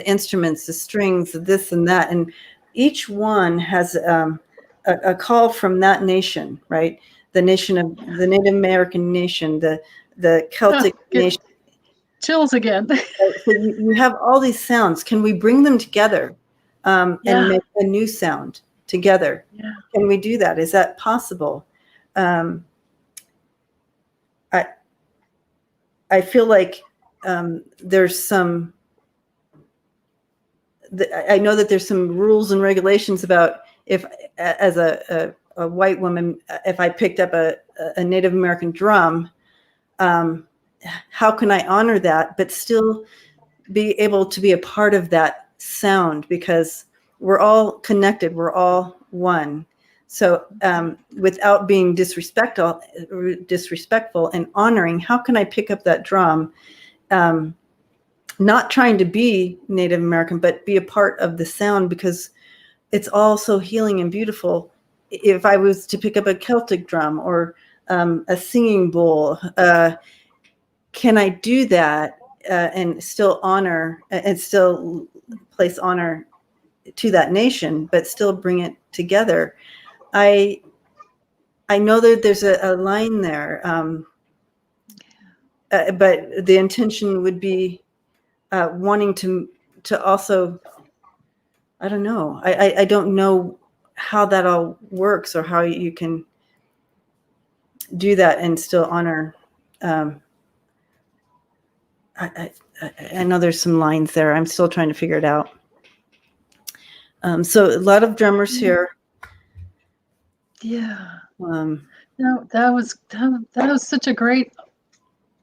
instruments, the strings, this and that, and each one has a call from that nation, right? The nation of the Native American nation, the Celtic nation. Chills again. So you have all these sounds. Can we bring them together and make a new sound together? Yeah. Can we do that? Is that possible? I feel like there's some. I know that there's some rules and regulations about if, as a white woman, if I picked up a Native American drum, how can I honor that, but still be able to be a part of that sound because we're all connected. We're all one. So without being disrespectful and honoring, how can I pick up that drum? Not trying to be Native American, but be a part of the sound because it's all so healing and beautiful. If I was to pick up a Celtic drum or a singing bowl, can I do that and still honor and still place honor to that nation, but still bring it together? I know that there's a line there, but the intention would be wanting to also, I don't know. I don't know how that all works or how you can do that and still honor. I know there's some lines there. I'm still trying to figure it out. So a lot of drummers here. Yeah. No, that was such a great,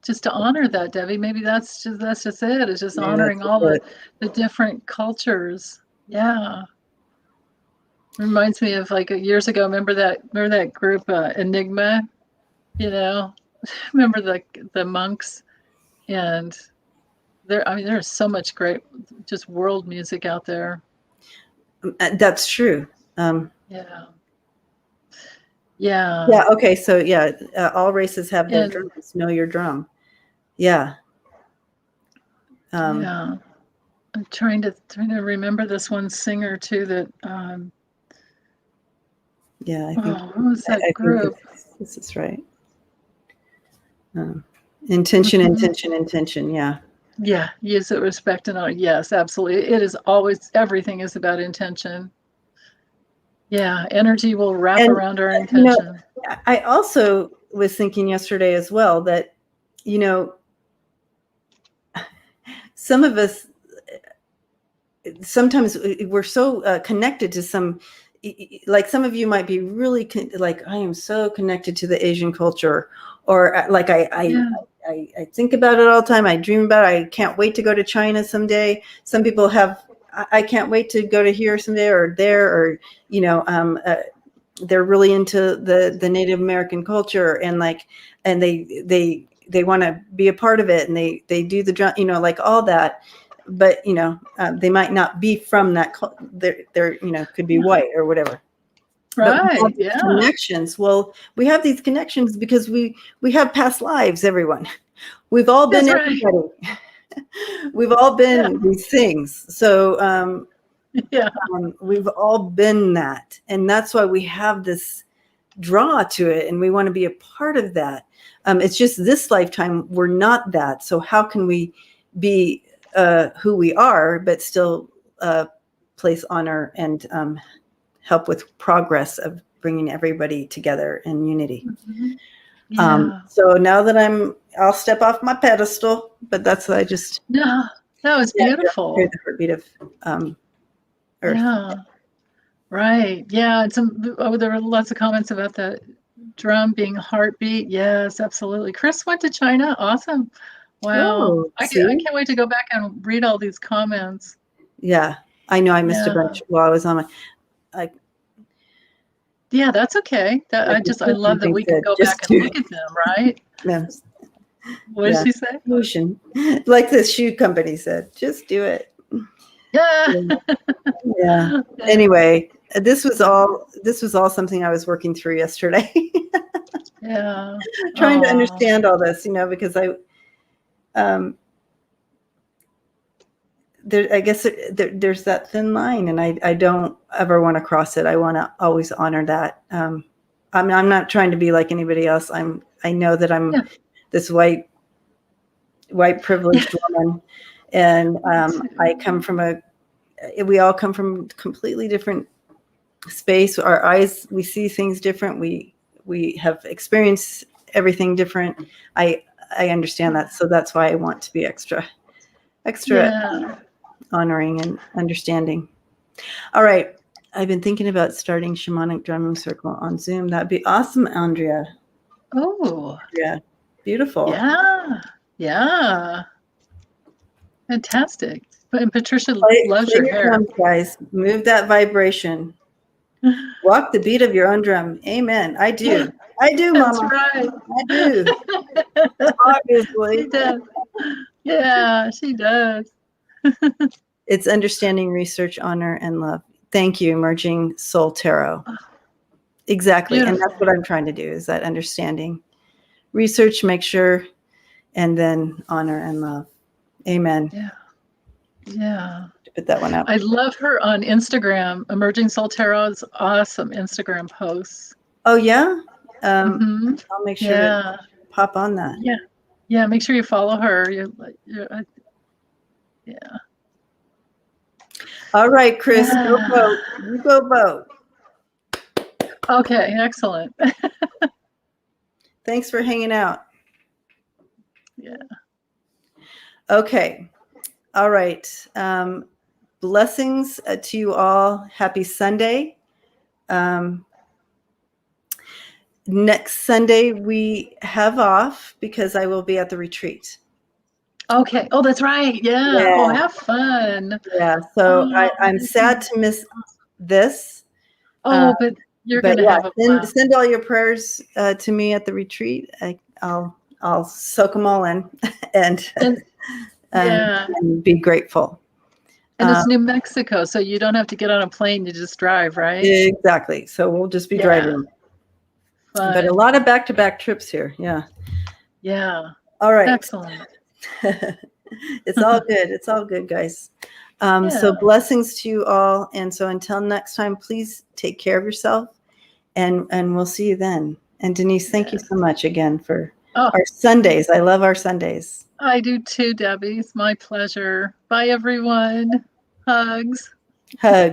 just to honor that, Debbie. Maybe that's just it. It's just honoring all the different cultures. Yeah. Reminds me of like years ago. Remember that group Enigma? You know, remember the monks, and there's so much great just world music out there. That's true. Yeah. Okay. So all races have their drums. Know your drum. Yeah. Yeah. I'm trying to remember this one singer too that. Yeah, I think. What was that group? This is right. Intention, intention, intention. Yeah. Yeah. Use it, respect, and honor. Yes, absolutely. It is always, everything is about intention. Yeah. Energy will wrap around our intention. I also was thinking yesterday as well that, some of us, sometimes we're so connected to some, like some of you might be really like, I am so connected to the Asian culture, or like I think about it all the time. I dream about it. I can't wait to go to China someday. Some people have, I can't wait to go to here someday or there, or, they're really into the Native American culture, and they want to be a part of it, and they do the drum, like all that. But they might not be from that. They're could be white or whatever. Right. But yeah. Connections. Well, we have these connections because we have past lives. Everyone, we've all been everybody. We've all been these things. So we've all been that, and that's why we have this draw to it, and we want to be a part of that. It's just this lifetime we're not that. So how can we be who we are, but still place honor and help with progress of bringing everybody together in unity? So now that I'll step off my pedestal, but that's what I just. No, that was beautiful. The heartbeat of Earth. Yeah. Right. Yeah. And there were lots of comments about the drum being a heartbeat. Yes, absolutely. Chris went to China. Awesome. Wow. Oh, I can't wait to go back and read all these comments. Yeah. I know I missed a bunch while I was on my. Yeah, that's okay. I love that we can go back and look at them, right? Yeah. What did she say? Motion. Like the shoe company said, just do it. Yeah. Anyway, this was all something I was working through yesterday. Yeah. Trying to understand all this, because I guess there's that thin line, and I don't ever want to cross it. I want to always honor that. I'm not trying to be like anybody else. I know that I'm this white privileged woman, and we all come from completely different space. Our eyes, we see things different. We have experienced everything different. I understand that, so that's why I want to be extra honoring and understanding. All right, I've been thinking about starting shamanic drumming circle on Zoom. That'd be awesome, Andrea. Oh, yeah, beautiful. Yeah, fantastic. And Patricia loves your hair. Drums, guys, move that vibration. Walk the beat of your own drum. Amen. I do. I do, Mama. That's right. I do. Obviously. She does. Yeah, she does. It's understanding, research, honor, and love. Thank you, Emerging Soul Tarot. Exactly. Beautiful. And that's what I'm trying to do, is that understanding. Research, make sure, and then honor and love. Amen. Yeah. Put that one out. I love her on Instagram. Emerging Soul Tarot's awesome Instagram posts. Oh yeah. I'll make sure to pop on that. Yeah. Yeah. Make sure you follow her. Yeah. All right, Chris, go vote. You go vote. Okay, excellent. Thanks for hanging out. Yeah. Okay. All right. Blessings to you all. Happy Sunday. Next Sunday we have off because I will be at the retreat. Okay. Oh, that's right. Yeah. Oh, have fun. Yeah. So I'm sad to miss this. Oh, but you're going to have a blast. Send all your prayers to me at the retreat. I'll soak them all in and be grateful. And it's New Mexico, so you don't have to get on a plane. You just drive, right? Exactly. So we'll just be driving. Fun. But a lot of back-to-back trips here. Yeah. Yeah. All right. Excellent. It's all good. It's all good, guys. So blessings to you all. And so until next time, please take care of yourself and we'll see you then. And Denise, thank you so much again for our Sundays. I love our Sundays. I do too, Debbie. It's my pleasure. Bye, everyone. Hugs. Hugs.